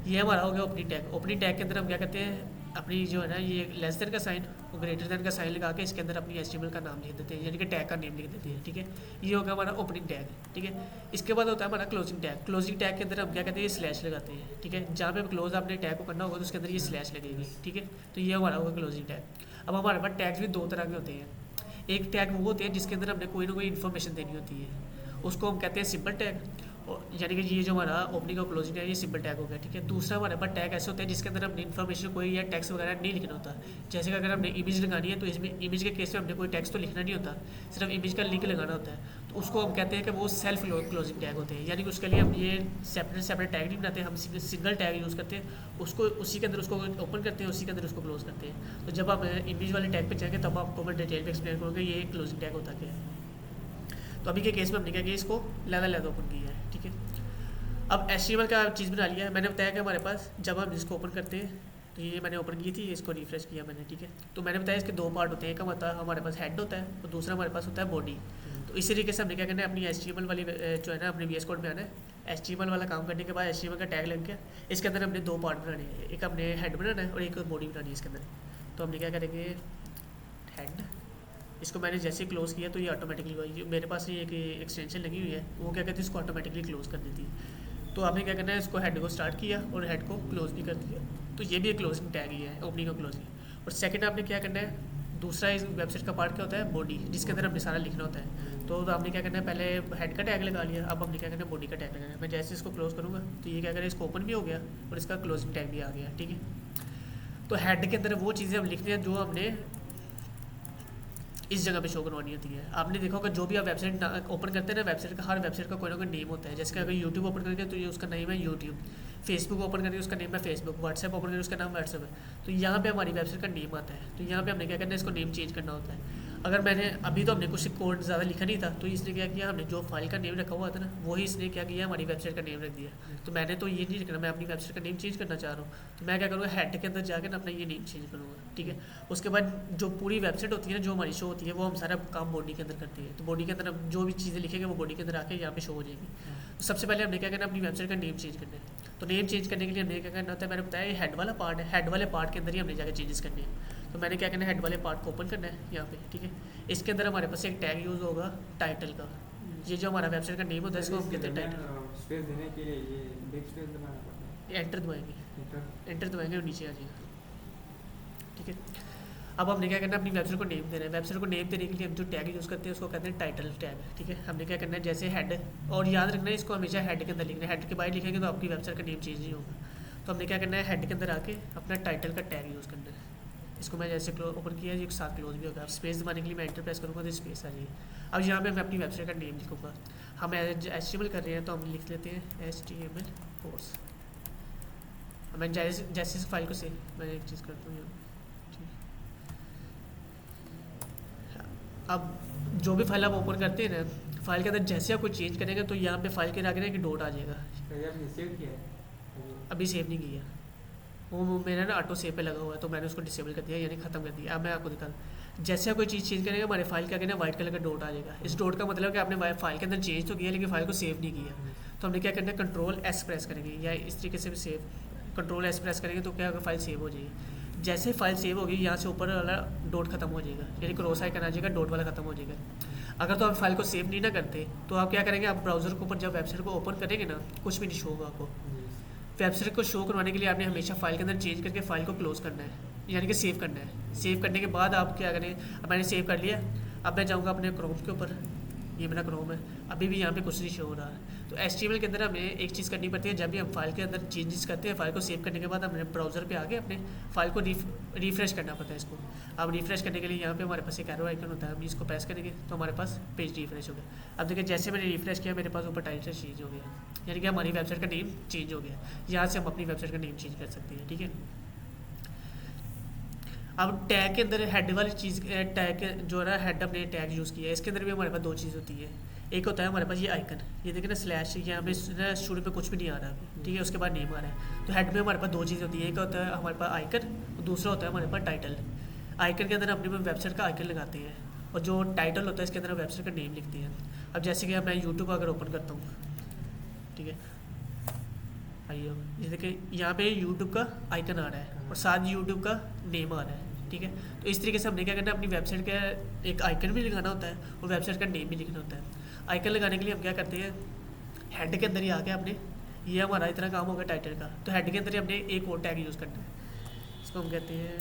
ये हमारा हो गया ओपनिंग टैग। ओपनिंग टैग के अंदर हम क्या करते हैं, अपनी जो है ना ये लेस देन का साइन और ग्रेटर देन का साइन लगा के इसके अंदर अपनी एचटीएमएल का नाम लिख देते हैं, यानी कि टैग का नेम लिख देते हैं। ठीक है, ये होगा हमारा ओपनिंग टैग। ठीक है, इसके बाद होता है हमारा क्लोजिंग टैग। क्लोजिंग टैग के अंदर हम क्या करते हैं, ये स्लैश लगाते हैं। ठीक है, जहाँ पे क्लोज आपने टैग को करना होगा तो उसके अंदर ये स्लैश लगेगी। ठीक है, तो ये हमारा होगा क्लोजिंग टैग। अब हमारे पास टैग्स भी दो तरह के होते हैं। एक टैग वो होते हैं जिसके अंदर हमने कोई ना कोई इन्फॉर्मेशन देनी होती है, उसको हम कहते हैं सिंपल टैग, और यानी कि ये जो हमारा ओपनिंग और क्लोजिंग है ये सिंपल टैग हो गया। ठीक है, दूसरा हमारे पास टैग ऐसे होते हैं जिसके अंदर हमने इन्फॉर्मेशन कोई या टेक्स्ट वगैरह नहीं लिखना होता। जैसे कि अगर हमने इमेज लगानी है तो इसमें इमेज के केस में हमने कोई टेक्स्ट तो लिखना नहीं होता, सिर्फ इमेज का लिंक लगाना होता है। तो उसको हम कहते हैं कि वो सेल्फ क्लोजिंग टैग होते हैं, यानी कि उसके लिए हम ये सेपरेट टैग नहीं बनाते, हम सिंगल टैग यूज़ करते हैं। उसको उसी के अंदर उसको ओपन करते हैं, उसी के अंदर उसको क्लोज करते हैं। तो जब आप इमेज वाले टैग पर जाएंगे तब आपको मैं डिटेल में एक्सप्लेन करूँगा ये क्लोजिंग टैग होता क्या है। तो अभी के केस में हमने क्या किया, इसको लगा ओपन किया है। ठीक है, अब HTML का चीज़ बना लिया है। मैंने बताया कि हमारे पास जब हम इसको ओपन करते हैं तो ये मैंने ओपन की थी, इसको रिफ्रेश किया मैंने। ठीक है, तो मैंने बताया इसके दो पार्ट होते हैं, एक मतलब हमारे पास हेड होता है और दूसरा हमारे पास होता है बॉडी। तो इसी तरीके से हमने क्या करना है, अपनी HTML वाली जो है ना अपने VS कोड में आना है। HTML वाला काम करने के बाद HTML का टैग लग गया, इसके अंदर हमने दो पार्ट बनाने हैं, एक हमने हेड बनाना है और एक बॉडी बनानी है इसके अंदर। तो हमने क्या करेंगे, हेड, इसको मैंने जैसे क्लोज़ किया तो ये ऑटोमेटिकली, मेरे पास ये एक एक्सटेंशन लगी हुई है वो क्या कहती है इसको ऑटोमेटिकली क्लोज़ कर देती है। तो आपने क्या करना है, इसको हेड को स्टार्ट किया और हेड को क्लोज भी कर दिया, तो ये भी एक क्लोजिंग टैग ही है, ओपनिंग और क्लोजिंग। और सेकंड आपने क्या करना है, दूसरा इस वेबसाइट का पार्ट क्या होता है, बॉडी, जिसके अंदर हमने सारा लिखना होता है। तो आपने क्या करना है, पहले हेड का टैग लगा लिया, अब हमने क्या करना है, बॉडी का टैग लगाना है। मैं जैसे इसको क्लोज करूँगा तो ये क्या करें, इसको ओपन भी हो गया और इसका क्लोजिंग टैग भी आ गया। ठीक है, तो हेड के अंदर वो चीज़ें हम लिखते हैं जो हमने इस जगह पे शो करवानी होती है। आपने देखा होगा जो भी आप वेबसाइट ओपन करते हैं ना, वेबसाइट का हर वेबसाइट का कोई ना कोई नेम होता है। जैसे कि अगर यूट्यूब ओपन करेंगे तो ये उसका नेम है यूट्यूब, फेसबुक ओपन करेंगे उसका नेम है फेसबुक, व्हाट्सएप ओपन करेंगे उसका नाम व्हाट्सएप है। तो यहाँ पे हमारी वेबसाइट का नेम आता है, तो यहाँ पे हमने क्या करना है, इसको नेम चेंज करना होता है। अगर मैंने अभी तो हमने कुछ कोड ज़्यादा लिखा नहीं था, तो इसने क्या किया, हमने जो फाइल का नेम रखा हुआ था ना वही इसने क्या किया, हमारी वेबसाइट का नेम रख दिया। तो मैंने तो ये नहीं लिखना, मैं अपनी वेबसाइट का नेम चेंज करना चाह रहा हूँ, तो मैं क्या करूँगा, हेड के अंदर जाकर ना अपना ये नेम चेंज करूँगा। ठीक है, उसके बाद जो पूरी वेबसाइट होती है, जो हमारी शो होती है, वो हम सारा काम बॉडी के अंदर करती है। तो बॉडी के अंदर हम जो भी चीज़ें लिखेंगे वो बॉडी के अंदर आके यहाँ पे शो हो जाएगी। तो सबसे पहले हमने क्या करना, अपनी वेबसाइट का नेम चेंज करना है। तो नेम चेंज करने के लिए हमने क्या करना होता है, मैंने बताया ये हेड वाला पार्ट है, हेड वाले पार्ट के अंदर ही हमने जाकर चेंजेस करने हैं। तो मैंने क्या करना है, हेड वाले पार्ट को ओपन करना है यहाँ पे। ठीक है, इसके अंदर हमारे पास एक टैग यूज़ होगा टाइटल का, ये जो हमारा वेबसाइट का नेम होता है इसको हम कहते हैं टाइटल। स्पेस देने के लिए ये बिग स्पेस दबाना पड़ता है, एंटर दबाएंगे, एंटर दबाएंगे और नीचे आ जाएगा। ठीक है, अब हमने क्या करना है, अपनी वेबसाइट को नेम देना है। वेबसाइट को नेम देने के लिए हम जो टैग यूज़ करते हैं उसको कहते हैं टाइटल टैग। ठीक है, हमने क्या करना है, जैसे हेड, और याद रखना है इसको हमेशा हेड के अंदर लिखना है, हेड के बाहर लिखेंगे तो आपकी वेबसाइट का नेम चेंज नहीं होगा। तो हमने क्या करना है, हेड के अंदर आके अपना टाइटल का टैग यूज़ करना है। इसको मैं जैसे ओपन किया एक साथ क्लोज भी होगा। अब स्पेस दबाने के लिए मैं एंटर प्रेस करूँगा तो स्पेस आ जाएगी। अब यहाँ पे मैं अपनी वेबसाइट का नेम लिखूँगा। हम HTML कर रहे हैं तो हम लिख लेते हैं HTML कोर्स। मैं जैसे इस फाइल को सेव, मैं एक चीज़ करता हूँ यहाँ। अब जो भी फाइल आप ओपन करते हैं ना, फाइल के अंदर जैसे आप कोई चेंज करेंगे तो यहाँ पे फाइल के आगे ना एक डॉट आ जाएगा। तो ये आपने सेव किया है अभी सेव नहीं किया, वो मेरा ना ऑटो सेव पे लगा हुआ है तो मैंने उसको डिसेबल कर दिया, यानी ख़त्म कर दिया। अब मैं आपको दिखा दूँ, जैसे आप कोई चीज़ चेंज करेंगे हमारे फाइल के आगे ना वाइट कलर का डॉट आ जाएगा। इस डॉट का मतलब कि आपने फाइल के अंदर चेंज तो किया लेकिन फाइल को सेव नहीं किया। तो हमने क्या करना है, Ctrl+S प्रेस करेंगे या इस तरीके से भी सेव, Ctrl+S प्रेस करेंगे तो क्या होगा, फाइल सेव हो जाएगी। जैसे फाइल सेव होगी यहाँ से ऊपर वाला डॉट खत्म हो जाएगा, यानी क्रॉस आइकन आ जाएगा, डॉट वाला खत्म हो जाएगा। अगर तो आप फाइल को सेव नहीं ना करते तो आप क्या करेंगे, आप ब्राउज़र के ऊपर जब वेबसाइट को ओपन करेंगे ना कुछ भी नहीं शो होगा आपको। वेबसाइट को शो करवाने के लिए आपने हमेशा फाइल के अंदर चेंज करके फाइल को क्लोज करना है, यानी कि सेव करना है। सेव करने के बाद आप क्या करें, अब मैंने सेव कर लिया, अब मैं जाऊँगा अपने क्रोम के ऊपर, ये मेरा क्रोम है, अभी भी यहाँ पे कुछ नहीं शो हो रहा है। तो HTML के अंदर हमें एक चीज़ करनी पड़ती है, जब भी हम फाइल के अंदर चेंजेस करते हैं, फाइल को सेव करने के बाद हमें ब्राउज़र पे आके अपने फाइल को रिफ्रेश करना पड़ता है इसको। अब रिफ्रेश करने के लिए यहाँ पे हमारे पास एक एरो आइकन होता है, हम इसको प्रेस करेंगे तो हमारे पास पेज रिफ्रेश हो गया। अब देखिए जैसे मैंने रिफ्रेश किया मेरे पास ऊपर टाइटल चेंज हो गया, यानी कि हमारी वेबसाइट का नेम चेंज हो गया। यहाँ से हम अपनी वेबसाइट का नेम चेंज कर सकते हैं। ठीक है, अब टैग के अंदर हेड वाली चीज़, टैग जो है ना, हेड अपने टैग यूज़ किया है, इसके अंदर भी हमारे पास दो चीज़ होती है। एक होता है हमारे पास ये आइकन, ये देखिए ना स्लैश, यहाँ पे शुरू में कुछ भी नहीं आ रहा अभी। ठीक है, उसके बाद नेम आ रहा है। तो हेड में हमारे पास दो चीज़ें होती है, एक होता है हमारे पास आइकन और दूसरा होता है हमारे पास टाइटल। आइकन के अंदर अपनी वेबसाइट का आइकन लगाते हैं और जो टाइटल होता है इसके अंदर वेबसाइट का नेम लिखते हैं। अब जैसे कि मैं यूट्यूब अगर ओपन करता हूँ, ठीक है, आइए जैसे कि यहाँ पे यूट्यूब का आइकन आ रहा है और साथ यूट्यूब का नेम आ रहा है, ठीक है। तो इस तरीके से हमने क्या करना है, अपनी वेबसाइट का एक आइकन भी लगाना होता है और वेबसाइट का नेम भी लिखना होता है। आइकन लगाने के लिए हम क्या करते हैं, हेड के अंदर ही आके अपने, ये हमारा इतना काम होगा टाइटल का, तो हेड के अंदर ही हमने एक और टैग यूज़ करना है, इसको हम कहते हैं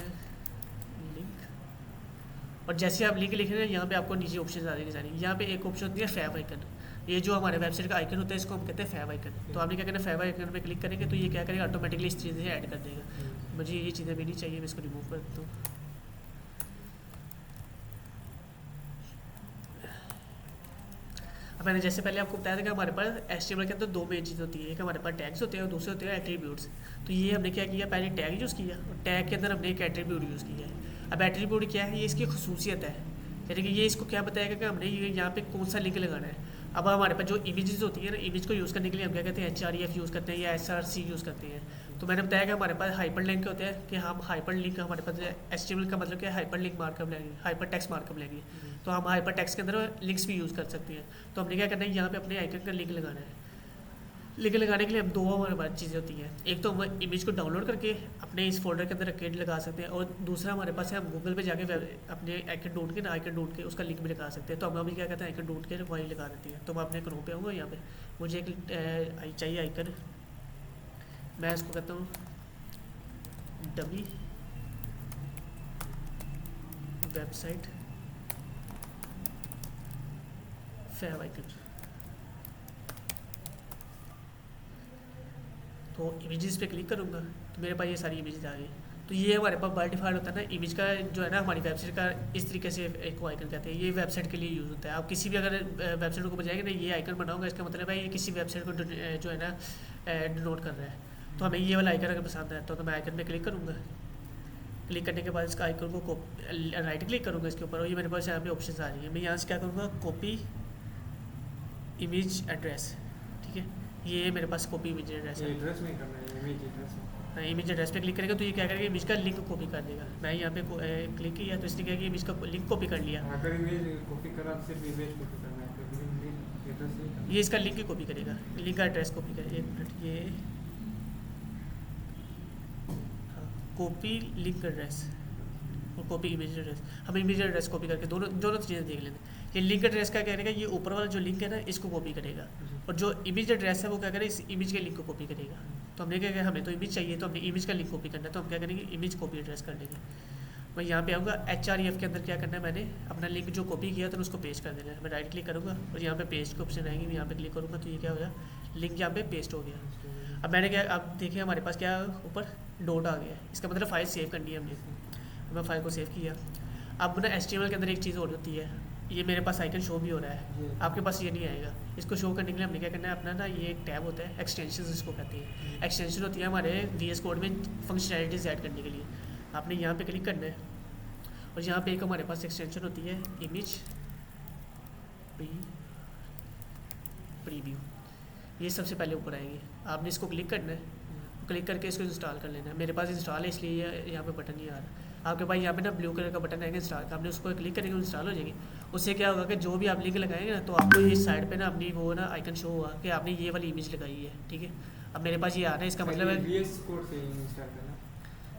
लिंक। और जैसे आप लिंक लिख रहे हैं यहाँ पे आपको नीचे ऑप्शन आ जाएंगे सारी। यहाँ पे एक ऑप्शन होती है फैब आइकन, ये जो हमारे वेबसाइट का आइकन होता है इसको हम कहते हैं फैब आइकन। तो आपने क्या करना है, फैब आइकन पे क्लिक करेंगे तो ये क्या करेगा, ऑटोमेटिकली इस चीज़ें ऐड कर देगा। मुझे ये चीज़ें भी नहीं चाहिए, मैं इसको रिमूव कर देता हूँ। अब मैंने जैसे पहले आपको बताया था कि हमारे पास HTML के अंदर दो मेन चीज़ होती है, एक हमारे पास टैग्स होते हैं और दूसरे होते हैं एट्रीब्यूट्स। तो ये हमने क्या किया, पहले टैग यूज़ किया और टैग के अंदर हमने एक एट्रीब्यूट यूज़ किया है। अब एट्रीब्यूट क्या है, ये इसकी खसूसियत है, यानी कि ये इसको क्या बताएगा कि हमने ये यहाँ पे कौन सा लिंक लगाना है। अब हमारे पास जो इमेजेस होती है ना, इमेज को यूज़ करने के लिए हम क्या कहते हैं, HREF यूज़ करते हैं या SRC यूज़ करते हैं। तो मैंने बताया कि हमारे पास हाइपर लिंक होते हैं कि हम हाइपर लिंक, हमारे पास HTML का मतलब क्या है, हाइपर लिंक मार्कअप लेंगे, हाइपर टेक्स्ट मार्कअप लेंगे। तो हम हाइपर टेक्स्ट के अंदर लिंक्स भी यूज़ कर सकते हैं। तो हमने क्या करना है, यहाँ पे अपने आइकन का लिंक लगाना है। लिंक लगाने के लिए हम दो हमारे पास चीज़ें होती हैं, एक तो हम इमेज को डाउनलोड करके अपने इस फोल्डर के अंदर रख के लगा सकते हैं, और दूसरा हमारे पास है हम गूगल पे जाके अपने आइकन ढूंढ के ना, आइकन ढूंढ के उसका लिंक भी लगा सकते हैं। तो हम अभी क्या कहते हैं, आइकन ढूंढ के वहीं लगा देते हैं। तो मैं अपने क्रोम पे आऊँगा, यहाँ पे मुझे एक चाहिए आइकन, मैं इसको कहता हूँ डमी वेबसाइट फैब आइकन। तो इमेजेस पे क्लिक करूँगा तो मेरे पास ये सारी इमेजेस आ गई। तो ये हमारे पास बाय डिफ़ॉल्ट होता है ना, इमेज का जो है ना, हमारी वेबसाइट का इस तरीके से एक आइकन कहते हैं, ये वेबसाइट के लिए यूज़ होता है। आप किसी भी अगर वेबसाइट को बजाएंगे ना, ये आइकन बनाऊंगा, इसका मतलब है ये किसी वेबसाइट को जो है ना डिनोट कर रहा है। तो हमें ये वाला आइकन अगर पसंद है तो मैं आइकन पे क्लिक करूँगा। क्लिक करने के बाद इसका आइकन को राइट क्लिक करूँगा इसके ऊपर, और ये मेरे पास यहाँ पे ऑप्शन आ रही है। मैं यहाँ से क्या करूँगा, कॉपी इमेज एड्रेस, ठीक है, ये मेरे पास कॉपी इमेज एड्रेस है। एड्रेस में करना है, इमेज एड्रेस में। इमेज एड्रेस पे क्लिक करेगा तो ये क्या करेगा, इमेज का लिंक कॉपी कर देगा। मैं यहाँ पे क्लिक किया तो इसने क्या किया, इमेज का लिंक कॉपी कर लिया। अगर इमेज कॉपी करा तो सिर्फ इमेज कॉपी करना है, तो लिंक एड्रेस नहीं करना। ये इसका लिंक कॉपी करेगा, लिंक का एड्रेस कॉपी करेगा। एक मिनट, ये कॉपी लिंक एड्रेस और कॉपी इमेज एड्रेस, हम इमेज एड्रेस कॉपी करके दोनों दोनों चीज़ें देख लेंगे। ये लिंक एड्रेस क्या करेगा, ये ऊपर वाला जो लिंक है ना, इसको कॉपी करेगा, और जो इमेज एड्रेस है वो क्या करेगा, इस इमेज के लिंक को कॉपी करेगा। तो हमने क्या किया, हमें तो इमेज चाहिए, तो हमने इमेज का लिंक कॉपी करना है, तो हम क्या करेंगे, इमेज कॉपी एड्रेस कर लेंगे। मैं यहाँ पे आऊँगा, HREF के अंदर क्या करना है, मैंने अपना लिंक जो कॉपी किया था उसको पेस्ट कर देना है। मैं राइट क्लिक करूँगा और यहाँ पे पेस्ट के ऑप्शन आएंगे, मैं यहाँ पे क्लिक करूँगा तो ये क्या हो गया, लिंक यहाँ पे पेस्ट हो गया। अब मैंने क्या, अब देखिए हमारे पास क्या ऊपर डॉट आ गया, इसका मतलब फ़ाइल सेव करनी है हमने। मैं फ़ाइल को सेव किया। अब ना HTML के अंदर एक चीज़ और होती है, ये मेरे पास आइकन शो भी हो रहा है, आपके पास ये नहीं आएगा। इसको शो करने के लिए हमने क्या करना है, अपना ना ये एक टैब होता है, एक्सटेंशन इसको कहते हैं। एक्सटेंशन होती है हमारे VS कोड में फंक्शनैलिटीज़ ऐड करने के लिए। आपने यहाँ पे क्लिक करना है और यहाँ पे एक हमारे पास एक्सटेंशन होती है इमेज प्रीव्यू, ये सबसे पहले ऊपर आएगी। आपने इसको क्लिक करना है, क्लिक करके इसको इंस्टॉल कर लेना है। मेरे पास इंस्टॉल है इसलिए यहाँ पे बटन नहीं आ रहा। आपके पास यहाँ पे ना ब्लू कलर का बटन आएगा इंस्टॉल का, आपने उसको क्लिक करेंगे इंस्टॉल हो जाएगी। उससे क्या होगा कि जो भी आप लिंक लगाएंगे ना, तो आपको ये साइड पे ना अपनी वो ना आइकन शो हुआ कि आपने ये वाली इमेज लगाई है, ठीक है। अब मेरे पास ये आ रहा है, इसका मतलब है VS कोड से इंस्टॉल करना।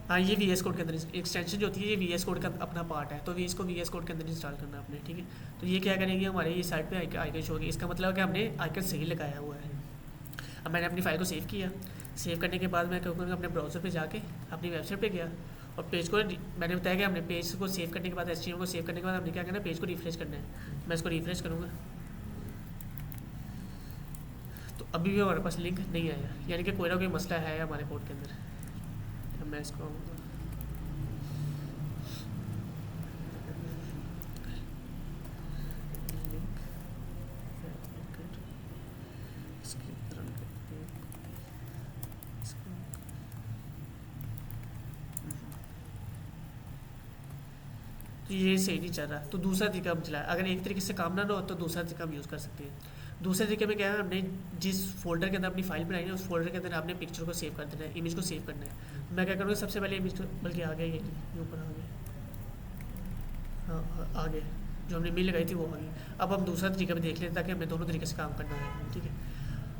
हाँ, ये VS कोड के अंदर एक्सटेंशन जो होती है, ये VS कोड का अपना पार्ट है, तो इसको VS कोड के अंदर इंस्टॉल करना है आपने, ठीक है। तो ये क्या करेंगे, हमारे ये साइड पे आइकन शो होगी, इसका मतलब है कि हमने आइकन सही लगाया हुआ है। अब मैंने अपनी फाइल को सेव किया। सेव करने के बाद मैं क्या करूँगा, अपने ब्राउज़र पे जाके अपनी वेबसाइट पे गया और पेज को, मैंने बताया कि हमने पेज को सेव करने के बाद, HTML को सेव करने के बाद हमने क्या करना है, पेज को रिफ्रेश करना है। मैं इसको रिफ्रेश करूँगा तो अभी भी हमारे पास लिंक नहीं आया, यानी कि कोई ना कोई मसला है हमारे कोड के अंदर। अब मैं इसको तो ये सही नहीं चल रहा, तो दूसरा तरीका हम चलाए। अगर एक तरीके से काम ना हो तो दूसरा तरीका हम यूज़ कर सकते हैं। दूसरे तरीके में क्या है, हमने जिस फोल्डर के अंदर अपनी फाइल बनाई है उस फोल्डर के अंदर आपने पिक्चर को सेव कर देना है, इमेज को सेव करना है। मैं क्या करूँगा, सबसे पहले इमेज को, बल्कि आ गया, ये ऊपर आ गया, हाँ आ गया, जो हमने मेल लगाई थी वो आ गई। अब हम दूसरा तरीका भी देख लेते हैं ताकि हमें दोनों तरीके से काम करना है, ठीक है।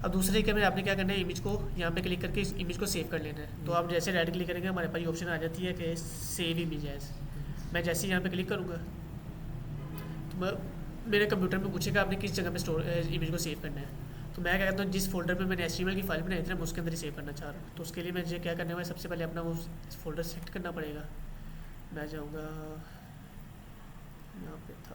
अब दूसरे तरीके में आपने क्या करना है, इमेज को यहाँ पे क्लिक करके इस इमेज को सेव कर लेना है। तो आप जैसे राइट क्लिक करेंगे हमारे पास ये ऑप्शन आ जाती है कि सेव इमेज एज। मैं जैसे ही यहाँ पे क्लिक करूँगा तो मेरे कंप्यूटर में पूछेगा आपने किस जगह पे स्टोर इमेज को सेव करना है। तो मैं क्या कहता हूँ जिस फोल्डर पे मैंने HTML की फाइल बनाई थी मैं उसके अंदर ही सेव करना चाह रहा हूँ। तो उसके लिए मुझे क्या करना है, सबसे पहले अपना वो फोल्डर सेलेक्ट करना पड़ेगा। मैं जाऊँगा यहाँ पे था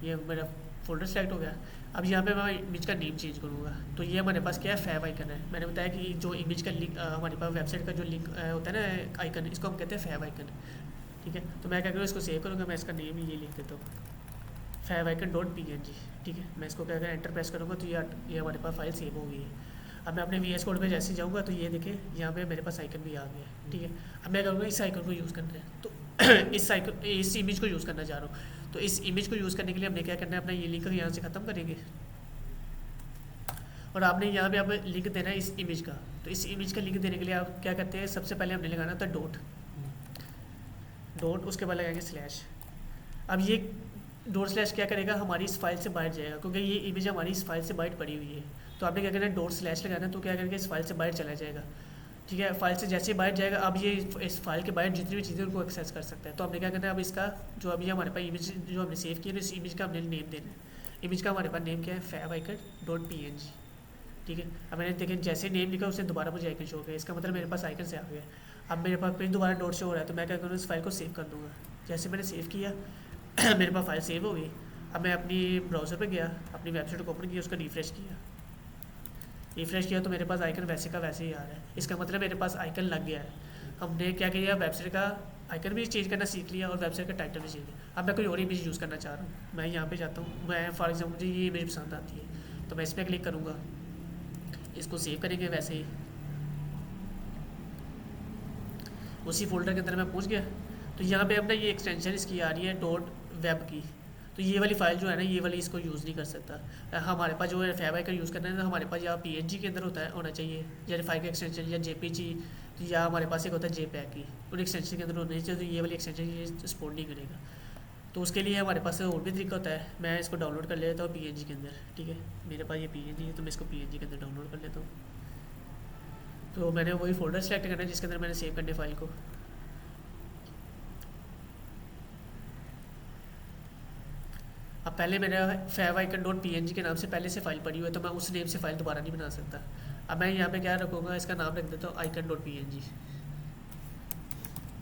ये मेरा फोल्डर सेलेक्ट हो गया। अब यहाँ पे मैं इमेज का नेम चेंज करूँगा। तो ये हमारे पास क्या है, फैब आइकन है। मैंने बताया कि जो इमेज का लिंक हमारे पास वेबसाइट का जो लिंक होता है ना आइकन, इसको हम कहते हैं फैब आइकन। ठीक है, तो मैं क्या करूँ, इसको सेव करूँगा। मैं इसका नेम ये लिख देता हूँ, favicon.png। ठीक है, मैं इसको क्या करूँ, एंटर प्रेस करूँगा तो ये हमारे पास फाइल सेव हो गई है। अब मैं अपने VS कोड पे जैसे जाऊँगा तो ये देखें यहाँ पे मेरे पास आइकन भी आ गया है। ठीक है, अब मैं करूँगा इस आइकन को यूज़ करना है। तो इस इमेज को यूज़ करना चाह रहा हूँ। तो इस इमेज को यूज़ करने के लिए हमने क्या करना है, अपना ये लिंक यहाँ से ख़त्म करेंगे और आपने यहाँ पे आप लिंक देना है इस इमेज का। तो इस इमेज का लिंक देने के लिए आप क्या करते हैं, सबसे पहले हमने लगाना था डॉट, उसके बाद लगाएंगे स्लैश। अब ये डॉट स्लैश क्या करेगा, हमारी इस फाइल से बाहर जाएगा क्योंकि ये इमेज हमारी इस फाइल से बाहर पड़ी हुई है। तो आपने क्या करना है, डॉट स्लैश लगाना है। तो क्या करेगा, इस फाइल से बाहर चला जाएगा। ठीक है, फाइल से जैसे ही बाहर जाएगा अब ये इस फाइल के बाहर जितनी भी चीज़ें उनको एक्सेस कर सकता है। तो हमने क्या करना है, अब इसका जो अभी हमारे पास इमेज जो हमने सेव किया है इस इमेज का हमने नेम देना है। इमेज का हमारे पास नेम क्या है, favicon.png। ठीक है, अब मैंने देखें जैसे नेम लिखा उसने दोबारा मुझे आइकन शो हो गया। इसका मतलब मेरे पास आइकन से आ गया। अब मेरे पास फिर दोबारा डॉट शो हो रहा है। तो मैं क्या करूँ, इस फाइल को सेव कर दूँगा। जैसे मैंने सेव किया मेरे पास फाइल सेव हो गई। अब मैं अपनी ब्राउज़र पे गया, अपनी वेबसाइट को ओपन किया, उसका रिफ्रेश किया तो मेरे पास आइकन वैसे का वैसे ही आ रहा है। इसका मतलब मेरे पास आइकन लग गया है। हमने क्या किया, वेबसाइट का आइकन भी चेंज करना सीख लिया और वेबसाइट का टाइटल भी चेंज किया। अब मैं कोई और इमेज यूज़ करना चाह रहा हूँ। मैं यहाँ पे जाता हूँ, मैं फॉर एग्जाम्पल मुझे ये इमेज पसंद आती है तो मैं इस पर क्लिक करूँगा, इसको सेव करेंगे वैसे ही उसी फोल्डर के अंदर मैं पहुँच गया। तो यहाँ पे अपना ये एक्सटेंशन इसकी आ रही है डॉट वेब की। तो ये वाली फाइल जो है ना, ये वाली इसको यूज़ नहीं कर सकता। हमारे पास जो है favicon यूज़ करना है ना, हमारे पास या PNG के अंदर होना चाहिए या फाइल का एक्सटेंशन, या JPG, या हमारे पास एक होता है JPEG की, उन एक्सटेंशन के अंदर होनी चाहिए। तो ये वाली एक्सटेंशन ये सपोर्ट नहीं करेगा। तो उसके लिए हमारे पास और भी तरीका होता है। मैं इसको डाउनलोड कर लेता हूँ PNG के अंदर। ठीक है, मेरे पास ये PNG है तो मैं इसको PNG के अंदर डाउनलोड कर लेता हूँ। तो मैंने वही फोल्डर सेलेक्ट करना है जिसके अंदर मैंने सेव करने फाइल को। अब पहले मेरा favicon.png के नाम से पहले से फाइल पड़ी हुई है तो मैं उस नेम से फाइल दोबारा नहीं बना सकता। अब मैं यहाँ पे क्या रखूँगा, इसका नाम रख देता हूँ icon.png।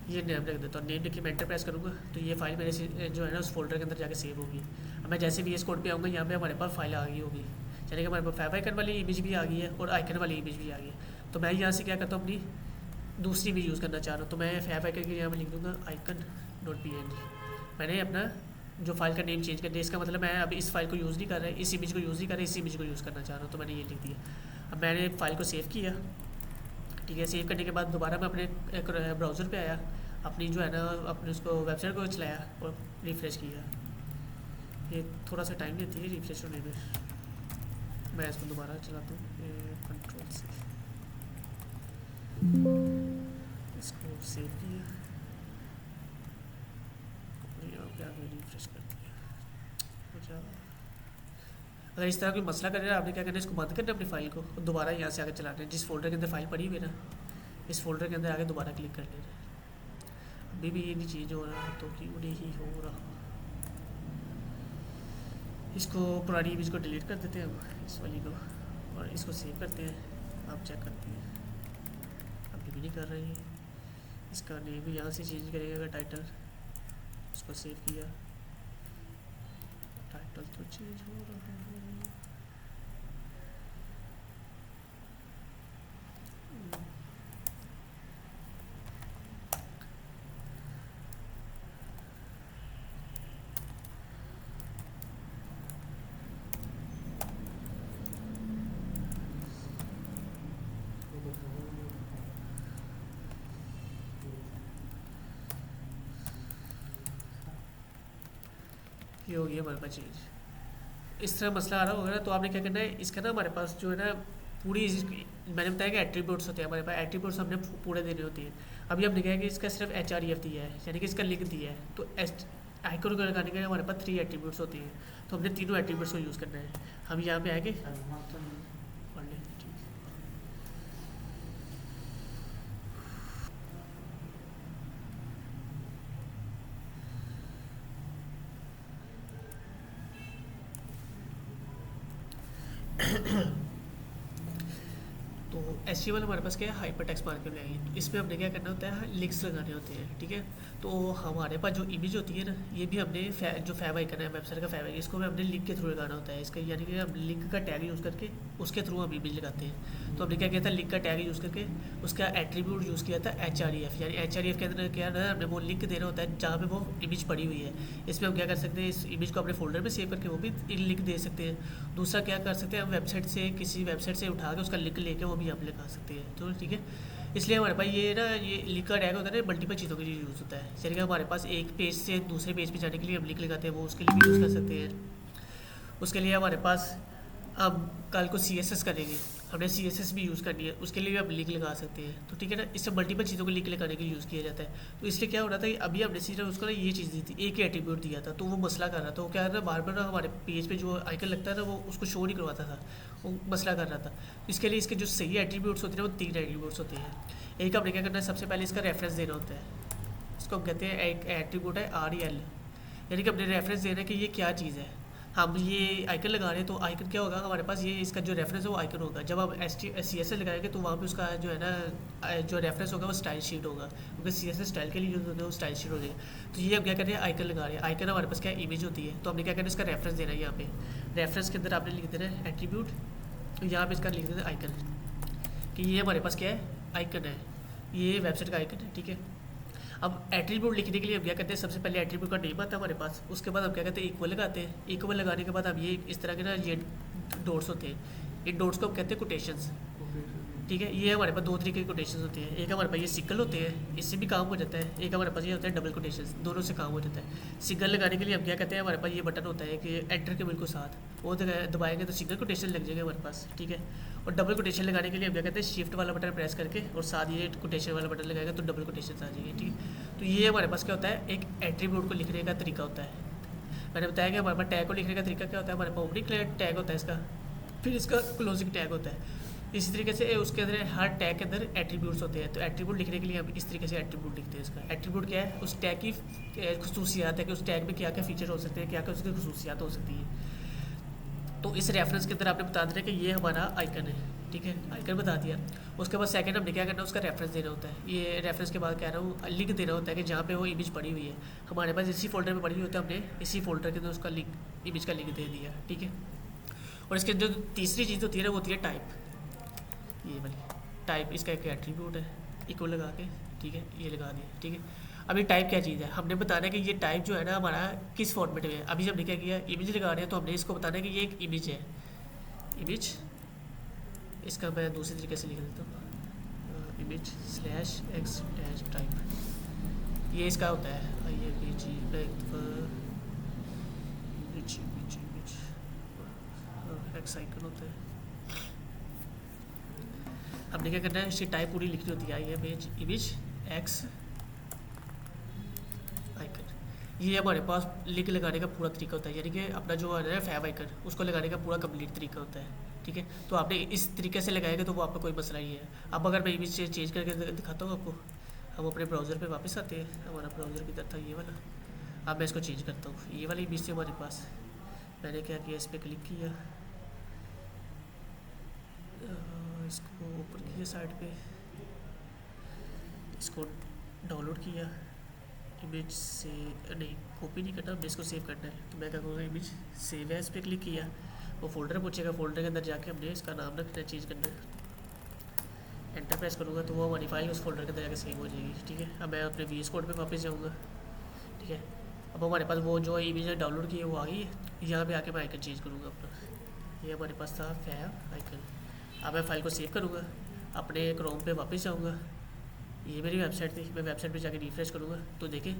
ये नेम रख देता हूँ। नेम लिख के मैं एंटर प्रेस करूँगा तो ये फाइल मेरे से जो है ना उस फोल्डर के अंदर जाके सेव होगी। अब मैं जैसे VS कोड पे आऊँगा यहाँ पे हमारे पास फाइल आ गई होगी, यानी कि हमारे पास favicon वाली इमेज भी आ गई है और आइकन वाली इमेज भी आ गई है। तो मैं यहाँ से क्या करता हूँ, अपनी दूसरी इमेज यूज़ करना चाह रहा हूँ। तो मैं favicon के यहाँ मैं लिख दूँगा icon.png। मैंने अपना जो फाइल का नेम चेंज कर दिया। इसका मतलब मैं अब इस फाइल को यूज़ नहीं कर रहा है, इस इमेज को यूज़ नहीं कर रहा है, इस इमेज को यूज़ करना चाह रहा हूँ। तो मैंने ये लिख दिया। अब मैंने फाइल को सेव किया। ठीक है, सेव करने के बाद दोबारा मैं अपने एक ब्राउज़र पे आया, अपनी जो है ना अपने उसको वेबसाइट को चलाया और रिफ़्रेश किया। ये थोड़ा सा टाइम लेती है रिफ़्रेश होने में। मैं इसको दोबारा चलाता हूँ, कंट्रोल से इसको सेव किया, रिफ्रेश कर दिया। अगर इस तरह कोई मसला कर रहा है आपने क्या करना है, इसको बंद करना है अपनी फाइल को और दोबारा यहाँ से आगे चलाना है। जिस फोल्डर के अंदर फाइल पड़ी हुई है ना, इस फोल्डर के अंदर आगे दोबारा क्लिक कर लेना है। अभी भी ये नहीं चेंज हो रहा तो क्यों नहीं हो रहा। इसको पुरानी इमेज को डिलीट कर देते हैं हम, इस वाली को, और इसको सेव करते हैं। आप चेक करते हैं, अभी भी नहीं कर रही है। इसका नेम भी यहाँ से चेंज करेगा, टाइटल, इसको सेव किया, टाइटल तो चेंज हो रहा है। ये हो गया हमारे पास चेंज। इस तरह मसला आ रहा होगा ना तो आपने क्या करना है, इसका ना हमारे पास जो है ना पूरी मैंने बताया कि एट्रीब्यूट्स होते हैं हमारे पास। एट्रीब्यूट्स हमने पूरे देने होते हैं। अभी हमने कहा कि इसका सिर्फ href दिया है, यानी कि इसका लिंक दिया है। तो आइकन को लगाने के लिए हमारे पास 3 एट्रीब्यूट्स होते हैं, तो हमने तीनों एट्रीब्यूट्स को यूज़ करना है। हम यहाँ पे आएंगे पढ़ लें, ठीक है। तो HTML हमारे पास क्या है, हाइपर टेक्स्ट मार्कअप लैंग्वेज। इसमें हमने क्या करना होता है, लिंक्स लगाने होते हैं, ठीक है। तो हमारे पास जो इमेज होती है ना, ये भी हमने जो फैब आइकन है, वेबसाइट का फैब आइकन, इसको भी हमने लिंक के थ्रू लगाना होता है। इसका यानी कि हम लिंक का टैग यूज़ करके उसके थ्रू हम इमेज लगाते हैं। तो हमने क्या किया था, लिंक का टैग यूज़ करके उसका एट्रीब्यूट यूज़ किया था href, यानी href के अंदर क्या है, हमने वो लिंक देना होता है जहाँ पे वो इमेज पड़ी हुई है। इसमें हम क्या कर सकते हैं, इस इमेज को अपने फोल्डर में सेव करके वो भी लिंक दे सकते हैं। दूसरा क्या कर सकते हैं, हम वेबसाइट से, किसी वेबसाइट से उठा के उसका लिंक लेके वो भी आप लगा सकते हैं। तो ठीक है, इसलिए हमारे पास ये ना, ये लिंक का टैग होता है ना, मल्टीपल चीज़ों के लिए यूज़ होता है। जैसे कि हमारे पास एक पेज से दूसरे पेज पे जाने के लिए हम लिंक लगाते हैं, वो उसके लिए भी यूज़ कर सकते हैं। उसके लिए हमारे पास, हम कल को CSS करेंगे, हमने CSS भी यूज़ करनी है, उसके लिए भी हम लिंक लगा सकते हैं। तो ठीक है ना, इससे मल्टीपल चीज़ों को लिंक लगाने के लिए यूज़ किया जाता है। तो इसलिए क्या हो रहा था, अभी हमने सीधा उसको ना ये चीज़ दी थी, एक ही एट्रीब्यूट दिया था, तो वो मसला कर रहा था। वो क्या है ना, बार बार ना हमारे पेज पे जो आइकन लगता है ना, वो उसको शो नहीं करवाता था, वो मसला कर रहा था। इसके लिए इसके जो सही एट्रीब्यूट्स होते हैं वो 3 एट्रीब्यूट्स होते हैं। एक हमने क्या करना है, सबसे पहले इसका रेफरेंस देना होता है। इसको हम कहते हैं, एक एट्रीब्यूट है REL, यानी कि अपने रेफरेंस देना है कि ये क्या चीज़ है। हम ये आइकन लगा रहे हैं, तो आइकन क्या होगा हमारे पास, ये इसका जो रेफरेंस है वो आइकन होगा। जब हम CSS लगाएंगे तो वहाँ पे उसका जो है ना, जो रेफरेंस होगा वो स्टाइल शीट होगा, क्योंकि CSS स्टाइल के लिए यूज़ होता है, वो स्टाइल शीट हो जाएगा। तो ये हम क्या कर रहे हैं, आइकन लगा रहे हैं। आइकन हमारे पास क्या इमेज होती है, तो हमने क्या करना है, इसका रेफरेंस देना है। यहाँ पे रेफरेंस के अंदर आपने लिख देना है एट्रीब्यूट, तो यहाँ पे इसका लिख देना है आइकन, कि ये हमारे पास क्या है, आइकन है, ये वेबसाइट का आइकन है, ठीक है। अब एट्रीब्यूट लिखने के लिए हम क्या करते हैं, सबसे पहले एट्रीब्यूट का नेम आता है हमारे पास, उसके बाद हम क्या करते हैं, इक्वल लगाते हैं। इक्वल लगाने के बाद अब ये इस तरह के ना, ये डॉट्स होते हैं, इन डॉट्स को हम कहते हैं कोटेशंस, ठीक है। ये हमारे पास 2 तरीके के कोटेशंस होते हैं। एक हमारे पास ये सिंगल होते हैं, इससे भी काम हो जाता है। एक हमारे पास ये होता है डबल कोटेशंस, दोनों से काम हो जाता है। सिंगल लगाने के लिए हम क्या कहते हैं, हमारे पास ये बटन होता है कि एंटर के बिल्कुल साथ, वो दबाएंगे तो सिंगल कोटेशन लग जाएगा हमारे पास, ठीक है। और डबल कोटेशन लगाने के लिए हम क्या कहते हैं, शिफ्ट वाला बटन प्रेस करके और साथ ये कोटेशन वाला बटन लगाएगा तो डबल कोटेशन आ जाएगी, ठीक है। तो ये हमारे पास क्या होता है, एक एट्रीब्यूट को लिखने का तरीका होता है। मैंने बताया कि हमारे पास टैग को लिखने का तरीका क्या होता है, हमारे पास ओपनिंग टैग होता है इसका, फिर इसका क्लोजिंग टैग होता है। इसी तरीके से उसके अंदर हर टैग के अंदर एट्रीब्यूट्स होते हैं। तो एट्रीब्यूट लिखने के लिए हम इस तरीके से एट्रीब्यूट लिखते हैं। इसका एट्रीब्यूट क्या है, उस टैग की खसूसियात है कि उस टैग में क्या क्या फीचर हो सकते हैं, क्या क्या उसकी खसूसियात हो सकती है। तो इस रेफरेंस के अंदर आपने बता देना कि ये हमारा आइकन है, ठीक है, आइकन बता दिया। उसके बाद सेकंड हमने क्या करना है, उसका रेफरेंस देना होता है। ये रेफरेंस के बाद कह रहा हूँ, लिंक देना होता है कि जहाँ पे वो इमेज पड़ी हुई है, हमारे पास इसी फोल्डर में पड़ी हुई होती है, हमने इसी फोल्डर के अंदर उसका लिंक, इमेज का लिंक दे दिया, ठीक है। और इसके जो तीसरी चीज़ होती है ना, वो होती है टाइप। ये वाली टाइप इसका एक एट्रीब्यूट है, इक्वल लगा के, ठीक है, ये लगा दिया, ठीक है। अभी टाइप क्या चीज़ है, हमने बताना है कि ये टाइप जो है ना हमारा किस फॉर्मेट में है। अभी हमने क्या किया, इमेज लगा रहे हैं, तो हमने इसको बताना है कि ये एक इमेज है, इमेज। इसका मैं दूसरे तरीके से लिख देता हूँ, इमेज /x टाइप, ये इसका होता है। ये एक्स आइकन होता है। हमने क्या करना है, इसकी टाइप पूरी लिखनी होती है, इमेज एक्स आइकन। ये हमारे पास लिंक लगाने का पूरा तरीका होता है, यानी कि अपना जो है ना फैब आइकन, उसको लगाने का पूरा कंप्लीट तरीका होता है, ठीक है। तो आपने इस तरीके से लगाएगा तो वो आपका कोई मसला नहीं है। अब अगर मैं इमेज चेंज करके दिखाता हूँ आपको, हम अपने ब्राउज़र पे वापस आते हैं। हमारा ब्राउज़र किधर था, ये वाला। अब मैं इसको चेंज करता हूँ, ये वाली इमेज से हमारे पास, मैंने क्या किया, इस पर क्लिक किया, इसको ऊपर किया साइड पे, इसको डाउनलोड किया, इमेज से नहीं कॉपी नहीं करना, हमें इसको सेव करना है। तो मैं क्या करूँगा, इमेज सेव है, इस पर क्लिक किया, वो फोल्डर पूछेगा, फोल्डर के अंदर जाके हमने इसका नाम रखना है, चेंज करना है। एंटर प्रेस करूँगा तो वो हमारी फाइल उस फोल्डर के अंदर जाके सेव हो जाएगी, ठीक है। अब मैं अपने VS कोड पे वापस जाऊँगा, ठीक है। अब हमारे पास वो जो इमेज डाउनलोड की है वो आ गई है। यहाँ पे आके मैं आइकन चेंज करूँगा अपना, ये हमारे पास था फैब आइकन। अब मैं फाइल को सेव करूँगा, अपने क्रोम पे वापस जाऊँगा, ये मेरी वेबसाइट थी, मैं वेबसाइट पे जाके रिफ्रेश करूँगा तो देखें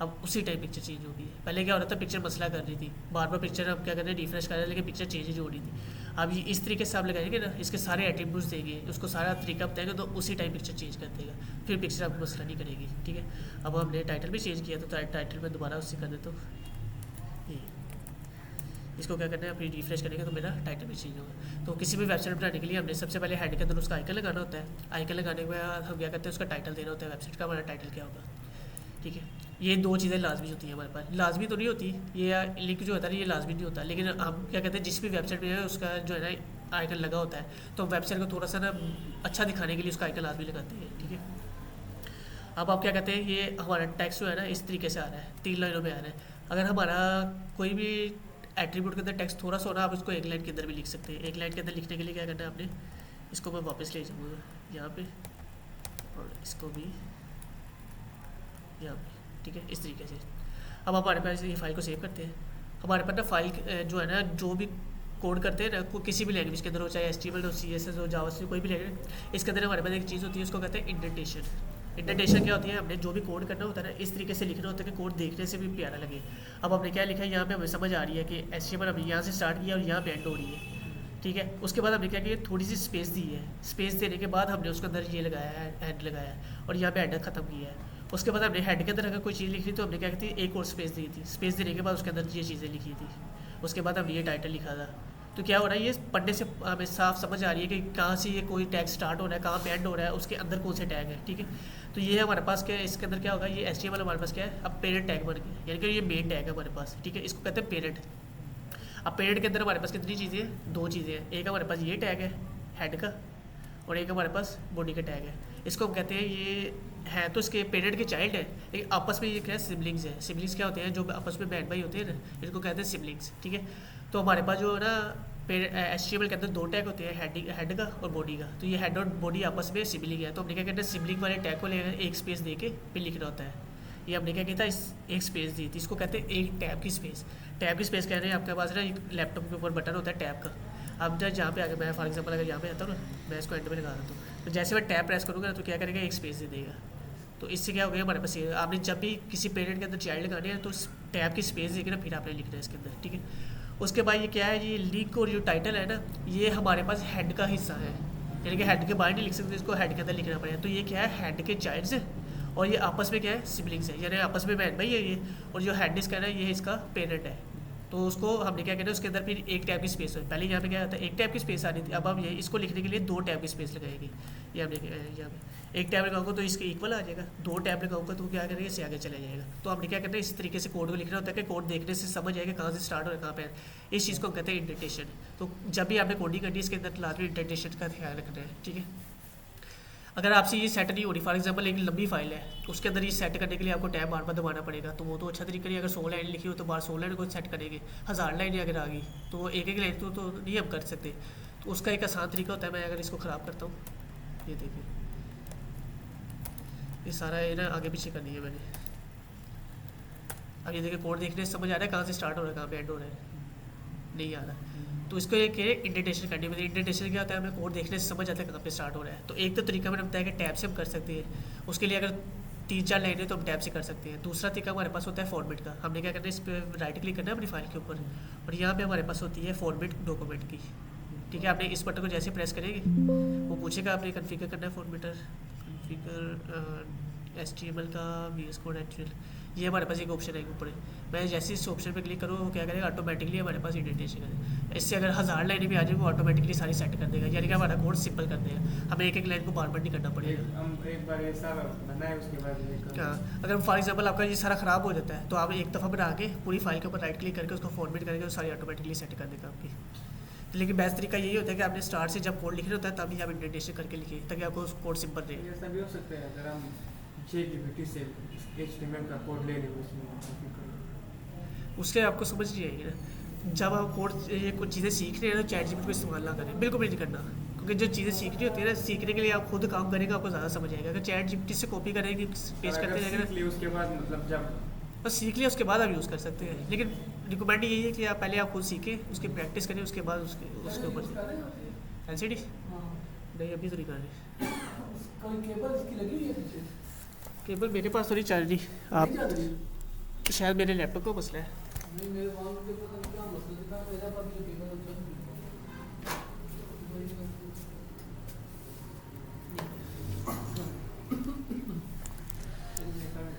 अब उसी टाइम पिक्चर चेंज हो गई है। पहले क्या हो रहा था, पिक्चर मसला कर रही थी, बार बार पिक्चर हम क्या कर रहे हैं, रिफ्रेश कर रहे हैं, लेकिन पिक्चर चेंज ही हो रही थी। अब ये इस तरीके से आप लगाएंगे ना, इसके सारे एट्रीब्यूट्स देंगे, उसको सारा तरीका बताएंगे, तो उसी टाइम पिक्चर चेंज कर देगा, फिर पिक्चर आपको मसला नहीं करेगी। ठीक है, अब हमने टाइटल भी चेंज किया, तो टाइटल में दोबारा उससे कर देता हूँ ये, इसको क्या करना है, फिर रिफ्रेश करेंगे तो मेरा टाइटल भी चेंज होगा। तो किसी भी वेबसाइट बनाने के लिए हमने सबसे पहले हेड के अंदर उसका आइकन लगाना होता है। आइकन लगाने के बाद हम क्या करते हैं, उसका टाइटल देना होता है, वेबसाइट का हमारा टाइटल क्या होगा। ठीक है, ये दो चीज़ें लाजमी होती हैं हमारे पास, लाजमी तो नहीं होती, ये लिंक जो होता है ये लाजमी नहीं होता, लेकिन हम क्या कहते हैं, जिस भी वेबसाइट में है उसका जो है ना आइकन लगा होता है, तो वेबसाइट को थोड़ा सा ना अच्छा दिखाने के लिए उसका आइकन लाजमी लगाते हैं। ठीक है, अब आप क्या कहते हैं, ये हमारा टेक्स्ट जो है ना इस तरीके से आ रहा है, 3 लाइनों में आ रहा है। अगर हमारा कोई भी एट्रीब्यूट के अंदर टेक्स्ट थोड़ा सा हो रहा है, आप इसको एक लाइन के अंदर भी लिख सकते हैं। एक लाइन के अंदर लिखने के लिए क्या करना है आपने, इसको मैं वापस ले जाऊँगा यहाँ पे, और इसको भी यहाँ पे। ठीक है, इस तरीके से। अब हमारे पास ये फाइल को सेव करते हैं। हमारे पास ना फाइल जो है ना, जो भी कोड करते हैं ना, किसी भी लैंग्वेज के अंदर हो, चाहे HTML हो, CSS हो, जावास्क्रिप्ट, कोई भी लैंग्वेज, इसके अंदर हमारे पास एक चीज़ होती है, उसको कहते हैं इंडेंटेशन। इंडेंटेशन क्या होती है, हमने जो भी कोड करना होता है ना, इस तरीके से लिखना होता है कि कोड देखने से भी प्यारा लगे। अब हमने क्या लिखा है यहाँ पे, हमें समझ आ रही है कि HTML हमने यहाँ से स्टार्ट किया और यहाँ पे एंड हो रही है। ठीक है, उसके बाद हमने क्या किया, थोड़ी सी स्पेस दी है, स्पेस देने के बाद हमने उसके अंदर ये लगाया है, एंड लगाया है, और यहाँ पे एंड ख़त्म किया है। उसके बाद हमने हेड के अंदर अगर कोई चीज़ लिखी तो हमने क्या की थी, एक और स्पेस दी थी, स्पेस देने के बाद उसके अंदर ये चीज़ें लिखी थी। उसके बाद हमने ये टाइटल लिखा था। तो क्या हो रहा है, ये पढ़ने से हमें साफ समझ आ रही है कि कहाँ से ये कोई टैग स्टार्ट हो रहा है, कहाँ पे एंड हो रहा है, उसके अंदर कौन से टैग है। ठीक है, तो ये हमारे पास क्या है, इसके अंदर क्या होगा, ये HTML हमारे पास क्या है, अब पेरेंट टैग बन गया, यानी कि ये मेन टैग है हमारे पास। ठीक है, इसको कहते हैं पेरेंट। अब पेरेंट के अंदर हमारे पास कितनी चीज़ें हैं, 2 चीज़ें हैं। एक हमारे पास ये टैग है हेड का, और एक हमारे पास बॉडी का टैग है। इसको हम कहते हैं, ये है तो इसके पेरेंट के चाइल्ड है, लेकिन आपस में ये क्या है, सिबलिंग्स है। सिबलिंग्स क्या होते हैं, जो आपस में बहन भाई होते हैं ना, इनको कहते हैं सिबलिंग्स। ठीक है, तो हमारे पास जो है ना HTML के अंदर 2 टैग होते हैं, हेड का और बॉडी का। तो ये हेड और बॉडी आपस में सिबलिंग है, तो हमने क्या कहते हैं, सिबलिंग वाले टैग को लेकर एक स्पेस दे के फिर लिखना होता है। ये हमने क्या किया था, एक स्पेस दी थी, इसको कहते हैं एक टैब की स्पेस। टैब की स्पेस कह रहे हैं, आपके पास ना लैपटॉप के ऊपर बटन होता है टैब का। अब जहाँ पे आगे मैं फॉर एग्जांपल अगर यहाँ पे आता हूँ ना, मैं इसको एंड में लगा देता हूँ, तो जैसे मैं टैब प्रेस करूँगा तो क्या करेगा, एक स्पेस दे देगा। तो इससे क्या हो गया हमारे पास, ये आपने जब भी किसी पेरेंट के अंदर चाइल्ड लगाने हैं तो टैब की स्पेस देके ना फिर आपने लिखना है इसके अंदर। ठीक है, उसके बाद ये क्या है, ये लिंक और जो टाइटल है ना, ये हमारे पास हेड का हिस्सा है, यानी कि हेड के बाहर नहीं लिख सकते, इसको हेड के अंदर लिखना पड़ेगा। तो ये क्या है, हेड के चाइल्ड्स है, और ये आपस में क्या है, सिबलिंग्स है, यानी आपस में बहन भाई है ये। और जो हेड इसका है ना, ये इसका पेरेंट है। तो उसको हमने क्या कहना है, उसके अंदर फिर एक टैब की स्पेस है। पहले यहाँ पे क्या होता है, एक टैब की स्पेस आ रही थी, अब हम ये इसको लिखने के लिए 2 टैब की स्पेस लगाएंगे। ये हमने यहाँ पे एक टैब लगाऊंगा तो इसके इक्वल आ जाएगा, 2 टैब लगाऊंगा तो क्या करेगा, इससे आगे चला जाएगा। तो हमने क्या करना है, इस तरीके से कोड को लिखना होता है कि कोड देखने से समझ आएगा कहाँ से स्टार्ट हो रहा है, कहाँ पे। इस चीज़ को हम कहते हैं इंडेंटेशन। तो जब भी आपने कोडिंग करनी है, इसके अंदर लाजमी इंडेंटेशन का ख्याल रखना है। ठीक है, अगर आपसे ये सेट नहीं हो रही, फॉर एग्जांपल एक लंबी फाइल है, उसके अंदर ये सेट करने के लिए आपको टैब बार बार दबाना पड़ेगा, तो वो तो अच्छा तरीका नहीं है। अगर 100 लाइन लिखी हो तो बार 100 लाइन को सेट करेंगे, 1000 लाइन अगर आ गई तो वो एक लाइन तो नहीं हम कर सकते। तो उसका एक आसान तरीका होता है, मैं अगर इसको ख़राब करता हूँ, ये देखिए, ये सारा ये ना आगे पीछे करनी है मैंने। अब ये देखिए, कोड देखने से समझ आ रहा है कहाँ से स्टार्ट हो रहा है, कहाँ पे एंड हो रहा है, नहीं आ रहा। तो इसको एक इंडेंटेशन करनी है। इंडेंटेशन क्या होता है, हमें कोड देखने से समझ आता है कहाँ पे स्टार्ट हो रहा है। तो एक तो तरीका मैंने बताया कि टैब से हम कर सकते हैं, उसके लिए अगर 3-4 लाइनें तो हम टैब से कर सकते हैं। दूसरा तरीका हमारे पास होता है फॉर्मेट का। हमने क्या करना है, इस पर राइट क्लिक करना है अपनी फाइल के ऊपर, और यहाँ पे हमारे पास होती है फॉर्मेट डॉक्यूमेंट की। ठीक है, आपने इस बटन को जैसे प्रेस करेंगे, वो पूछेगा आपने कन्फिगर करना है फॉर्मेटर, कन्फिगर HTML का VS कोड एक्चुअल, ये हमारे पास एक ऑप्शन है ऊपर। मैं जैसे इस ऑप्शन पे क्लिक करूँ, वो क्या करेगा, ऑटोमेटिकली हमारे पास इंडेंटेशन है। इससे अगर 1000 लाइनें भी आ जाए, वो ऑटोमेटिकली सारी सेट कर देगा, यानी कि हमारा कोड सिंपल कर देगा, हमें एक लाइन को बार बार नहीं करना पड़ेगा। हम एक बार ये सारा बनाए उसके बाद हाँ, अगर फॉर एग्जांपल आपका ये सारा ख़राब हो जाता है, तो आप एक दफ़ा बना के पूरी फाइल के ऊपर राइट क्लिक करके उसको फॉर्मेट करेंगे, वो सारी ऑटोमेटिकली सेट कर देगा आपकी। लेकिन बेस्ट तरीका यही होता है कि आपने स्टार्ट से जब कोड लिखना होता है तभी आप इंडेंटेशन करके लिखिए, ताकि आपको कोड सिंपल रहे। ऐसा भी हो सकता है अगर हम ChatGPT से HTML का कोड ले लें, उसमें कॉपी करें, उसके आपको समझ नहीं आएगी ना। जब आप कोड ये कुछ चीज़ें सीख रहे हैं ना, ChatGPT को इस्तेमाल ना करें, बिल्कुल भी नहीं करना, क्योंकि जो चीज़ें सीखनी होती है ना, सीखने के लिए आप खुद काम करेंगे, आपको ज़्यादा समझ आएगा। अगर ChatGPT से कॉपी करेंगे, पेस्ट करते रहेंगे ना, उसके बाद मतलब जब बस सीख लिया उसके बाद आप यूज़ कर सकते हैं। लेकिन रिकमेंड यही है कि आप पहले आप खुद सीखें, उसकी प्रैक्टिस करें, उसके बाद उसके ऊपर LCD नहीं, अभी तो निकालें। कोई केबल इसकी लगी हुई है पीछे? केबल मेरे पास तो नहीं चल रही, आप नहीं चल रही? शायद मेरे लैपटॉप का मसला है। नहीं मेरे फोन के पता नहीं क्या मसला दिखा मेरा पर जो केबल होता है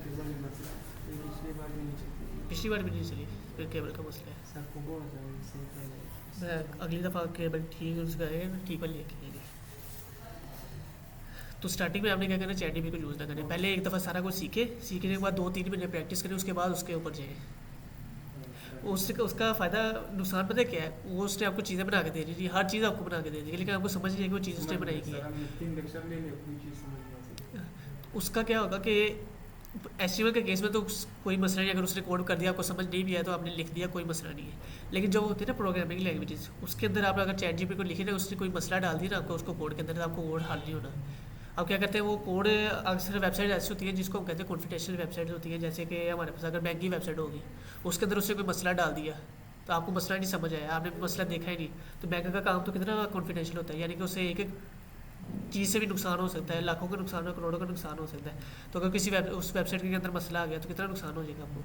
केबल में मसला ये पिछली बार भी नहीं चलती पिछली बार भी नहीं चली, फिर केबल का मसला है। सर को बहुत ज़्यादा सही कर रहे मैं अगली दफ़ा केबल ठीक यूज़ करेंगे, ठीक वाली लेके आएंगे। तो स्टार्टिंग में आपने क्या करना, चैट जीपीटी को यूज़ ना करें। पहले एक दफ़ा सारा कुछ सीखने के बाद 2-3 महीने प्रैक्टिस करें, उसके बाद उसके ऊपर जाएँ। उसका फ़ायदा नुकसान पता है क्या है, वो उसने आपको चीज़ें बना के दे रही थी, हर चीज़ आपको बना के दे देगी, लेकिन आपको समझ नहीं है कि वो चीज़ उसने बनाई की है। सर हम 3 लेक्चर ले ले कोई चीज़ समझ नहीं आती। उसका क्या होगा कि एचटीएमएल के केस में तो कोई मसला नहीं, अगर उसने कोड कर दिया आपको समझ नहीं भी आया तो आपने लिख दिया, कोई मसला नहीं है। लेकिन जो होती है ना प्रोग्रामिंग लैंग्वेजेस, उसके अंदर आप अगर चैट जीपीटी को लिखे ना, उसने कोई मसला डाल दिया ना आपको उसको कोड के अंदर, तो आपको कोड हल नहीं होना। अब क्या करते हैं वो कोड, अक्सर वेबसाइट ऐसी होती है जिसको हम कहते हैं कॉन्फिडेंशियल वेबसाइट होती है, जैसे कि हमारे पास अगर बैंक की वेबसाइट होगी, उसके अंदर उसने कोई मसला डाल दिया तो आपको मसला नहीं समझ आया, आपने मसला देखा ही नहीं, तो बैंक का काम तो कितना कॉन्फिडेंशियल होता है, यानी कि उसे एक एक चीज़ से भी नुकसान हो सकता है, लाखों का नुकसान हो, करोड़ों का नुकसान हो सकता है। तो अगर किसी उस वेबसाइट के अंदर मसला आ गया तो कितना नुकसान हो जाएगा आपको।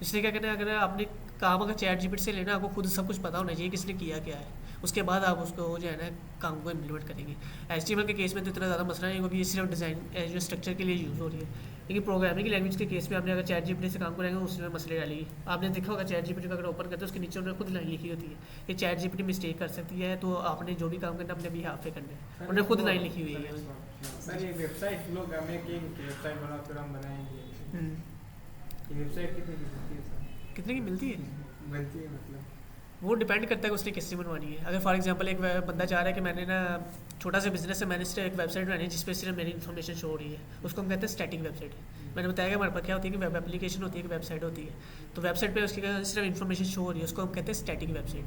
इसलिए क्या कहना है, अगर आपने काम अगर चैट जीपीटी से लेना, आपको खुद सब कुछ पता होना चाहिए किसने किया क्या है, उसके बाद आप उसको जो है ना काम को इम्प्लीमेंट करेंगे। एचटीएमएल के केस में तो इतना ज़्यादा मसला नहीं, क्योंकि ये सिर्फ डिज़ाइन जो स्ट्रक्चर के लिए यूज़ हो रही है। लेकिन प्रोग्रामिंग लैंग्वेज के केस में आपने अगर चैट जीपीटी से काम करेंगे उसमें मसले डालेगी। आपने देखा होगा चैट जीपीटी का अगर ओपन करते हैं उसके नीचे उन्होंने खुद लाइन लिखी होती है कि चैट जीपीटी मिस्टेक कर सकती है, तो आपने जो भी काम करना अपने भी हाथ पे करना है, उन्होंने खुद लाइन लिखी हुई है। सर ये वेबसाइट लोग हमें कि वेबसाइट बनाओ फिर हम बनाएंगे, ये वेबसाइट कितने की बनती है सर? कितने की मिलती है बनती है मतलब वो डिपेंड करता है कि उसने किससे बनवानी है। अगर फॉर एग्जांपल एक बंदा चाह रहा है कि मैंने ना छोटा सा बिजनेस है, मैंने सिर्फ एक वेबसाइट बनानी है जिसपे सिर्फ मेरी इन्फॉर्मेशन शो हो रही है, उसको हम कहते हैं स्टैटिक वेबसाइट। मैंने बताया कि हमारे पास क्या होती है कि वेब एप्लीकेशन होती है, कि वेबसाइट होती है, तो वेबसाइट पे उसकी सिर्फ इन्फॉर्मेशन शो हो रही है, उसको हम कहते हैं स्टैटिक वेबसाइट।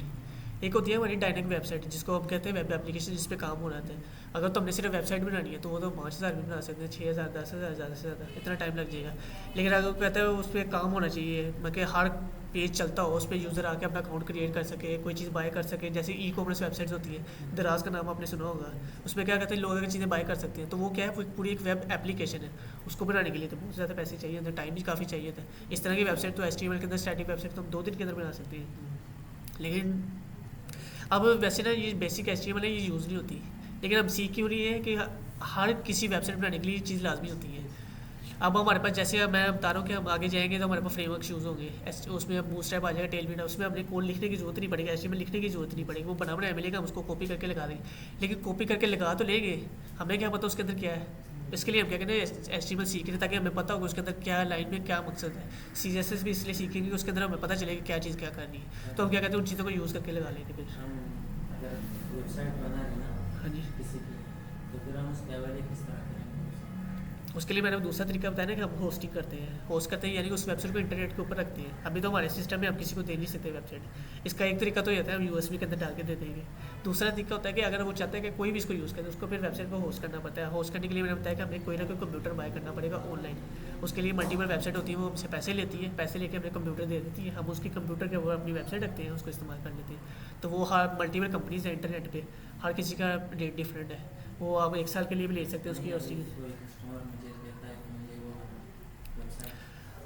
एक होती है हमारी डायनेमिक वेबसाइट जिसको हम कहते हैं वेब एप्लीकेशन, जिस पे काम हो रहा है। अगर तो हमने सिर्फ वेबसाइट बनानी है तो वो तो 5,000 भी बना सकते हैं, 6,000, 10,000, ज़्यादा से ज़्यादा इतना टाइम लग जाएगा। लेकिन अगर कहते हैं उस पर काम होना चाहिए, मतलब हर पेज चलता हो, उस पर यूज़र आके अपना अकाउंट क्रिएट कर सके, कोई चीज़ बाय कर सके, जैसे ई कॉमर्स वेबसाइट्स होती है, दराज का नाम आपने सुना होगा, उसमें क्या कहते हैं लोग अगर चीज़ें बाय कर सकते हैं, तो वो क्या है पूरी एक वेब एप्लीकेशन है। उसको बनाने के लिए तो बहुत ज़्यादा पैसे चाहिए थे, टाइम भी काफ़ी चाहिए था। इस तरह की वेबसाइट तो एचटीएमएल के अंदर स्टैटिक वेबसाइट तो हम 2 दिन के अंदर बना सकते हैं। लेकिन अब वैसे ना ये बेसिक एचटीएमएल है, ये यूज़ नहीं होती, लेकिन अब सीख क्यों रही है कि हर किसी वेबसाइट बनाने के लिए ये चीज़ लाजमी होती है। अब हमारे पास जैसे मैं बता रहा हूँ कि हम आगे जाएंगे तो हमारे पास फ्रेमवर्क यूज़ होंगे, उसमें अब बूटस्ट्रैप आ जाएगा, टेलबिट, उसमें अपने कोड लिखने की जरूरत नहीं पड़ेगी, एचटीएमएल लिखने की जरूरत नहीं पड़ेगी, वो बना बनाया मिलेगा, हम उसको कॉपी करके लगा देंगे। लेकिन कॉपी करके लगा तो लेंगे, हमें क्या पता उसके अंदर क्या है। इसके लिए हम क्या कहते हैं एचटीएमएल सीख रहे हैं ताकि हमें पता होगा उसके अंदर क्या लाइन में क्या मकसद है। सीएसएस भी इसलिए सीखेंगे कि उसके अंदर हमें पता चलेगा क्या चीज़ क्या करनी है, तो हम क्या कहते हैं उन चीज़ों को यूज़ करके लगा लेंगे फिर। अगर वेबसाइट बना रहे ना हाँ जी, किसी की, तो फिर हम उसके हवाले किस तरह करेंगे? उसके लिए मैंने दूसरा तरीका बताया ना कि हम होस्टिंग करते हैं। होस्ट करते हैं यानी कि उस वेबसाइट को इंटरनेट के ऊपर रखते हैं। अभी तो हमारे सिस्टम में हम किसी को दे नहीं सकते वेबसाइट। इसका एक तरीका तो ये होता है हम यूएसबी के अंदर डाल के दे देंगे। दूसरा तरीका होता है कि अगर वो चाहते हैं कि कोई भी इसको यूज़ करे, उसको फिर वेबसाइट को होस्ट करना पड़ता है। होस्ट करने के लिए मैंने बताया कि हमें कोई ना कोई कंप्यूटर बाय करना पड़ेगा ऑनलाइन। उसके लिए मल्टीपल वेबसाइट होती है, वो हमसे पैसे लेती है, पैसे लेके हमें कंप्यूटर दे देती है, हम उसकी कंप्यूटर के ऊपर अपनी वेबसाइट रखते हैं, उसको इस्तेमाल कर लेते हैं। तो वो हर मल्टीपल कंपनीज है इंटरनेट पे, हर किसी का रेट डिफरेंट है, वो आप 1 साल के लिए भी ले सकते हैं उसकी होस्टिंग। कोई कस्टमर मुझे कहता है कि मुझे वो वेबसाइट,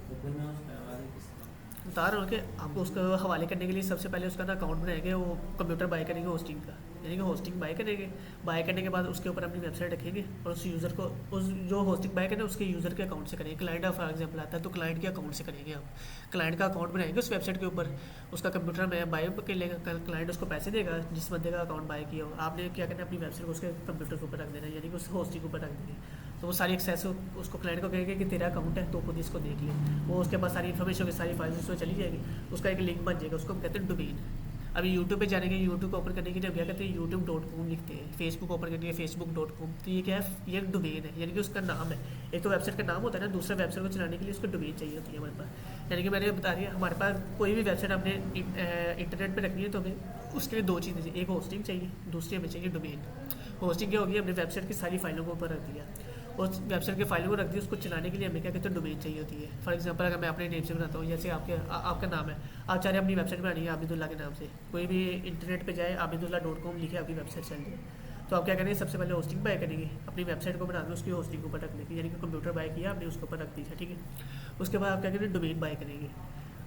तो फिर मैं उसके हवाले किस तरह? बता रहा हूँ कि आपको उसका हवाले करने के लिए सबसे पहले उसका ना अकाउंट बनाएंगे, वो कंप्यूटर बाय करेंगे होस्टिंग का, यानी कि होस्टिंग बाय करेंगे। बाय करने के बाद उसके ऊपर अपनी वेबसाइट रखेंगे और उस यूज़र को, उस जो होस्टिंग बाय करें उसके यूज़र के अकाउंट से करेंगे। क्लाइंट फॉर एग्जाम्पल आता है तो क्लाइंट के अकाउंट से करेंगे हम। क्लाइंट का अकाउंट बनाएंगे उस वेबसाइट के ऊपर, उसका कंप्यूटर में बाय कर लेगा, क्लाइंट उसको पैसे देगा जिस बंदे का अकाउंट बाय किया हो। आपने क्या करना है अपनी वेबसाइट को उसके कंप्यूटर के ऊपर रख देना है, यानी कि उस होस्टिंग के ऊपर रख देंगे। तो वो सारी एक्सेस उसको क्लाइंट को कहेंगे कि तेरा अकाउंट है तो खुद इसको देख ले। वो उसके पास सारी इन्फॉर्मेशन होगी, सारी फाइल्स उसमें चली जाएगी, उसका एक लिंक बन जाएगा, उसको हम कहते हैं डोमेन। अभी यूट्यूब पे जाने के, यूट्यूब को ओपन करने के लिए क्या कहते हैं youtube.com लिखते हैं, फेसबुक ओपन करने के लिए facebook.com। तो ये क्या है, ये डोमेन है, यानी कि उसका नाम है। एक तो वेबसाइट का नाम होता है ना, दूसरा वेबसाइट को चलाने के लिए उसको डोमेन चाहिए होती है हमारे पास। यानी कि मैंने बता दिया हमारे पास कोई भी वेबसाइट हमने इंटरनेट पर रखनी है तो हमें उसके लिए 2 चीज़ें चाहिए, एक होस्टिंग चाहिए, दूसरी हमें चाहिए डोमेन। होस्टिंग क्या होगी, हमने वेबसाइट की सारी फाइलों को ऊपर रख दिया, उस वेबसाइट की फाइलों को रख दी, उसको चलाने के लिए हमें क्या कहते हैं डोमेन चाहिए होती है। फॉर एग्जांपल अगर मैं अपने नेम से बनाता हूँ, जैसे आपका नाम है, आप चाह रहे हैं अपनी वेबसाइट बनानी है आबिदुल्ला के नाम से, कोई भी इंटरनेट पे जाए आबिदुल्ला.com लिखे आपकी वेबसाइट चल जाए, तो आप क्या करेंगे, सबसे पहले होस्टिंग बाय करेंगे, अपनी वेबसाइट को बना के उसकी होस्टिंग के ऊपर रखने की, यानी कि कंप्यूटर बाय किया आपने उसके ऊपर रख दिया, ठीक है। उसके बाद आप क्या करेंगे, डोमेन बाय करेंगे।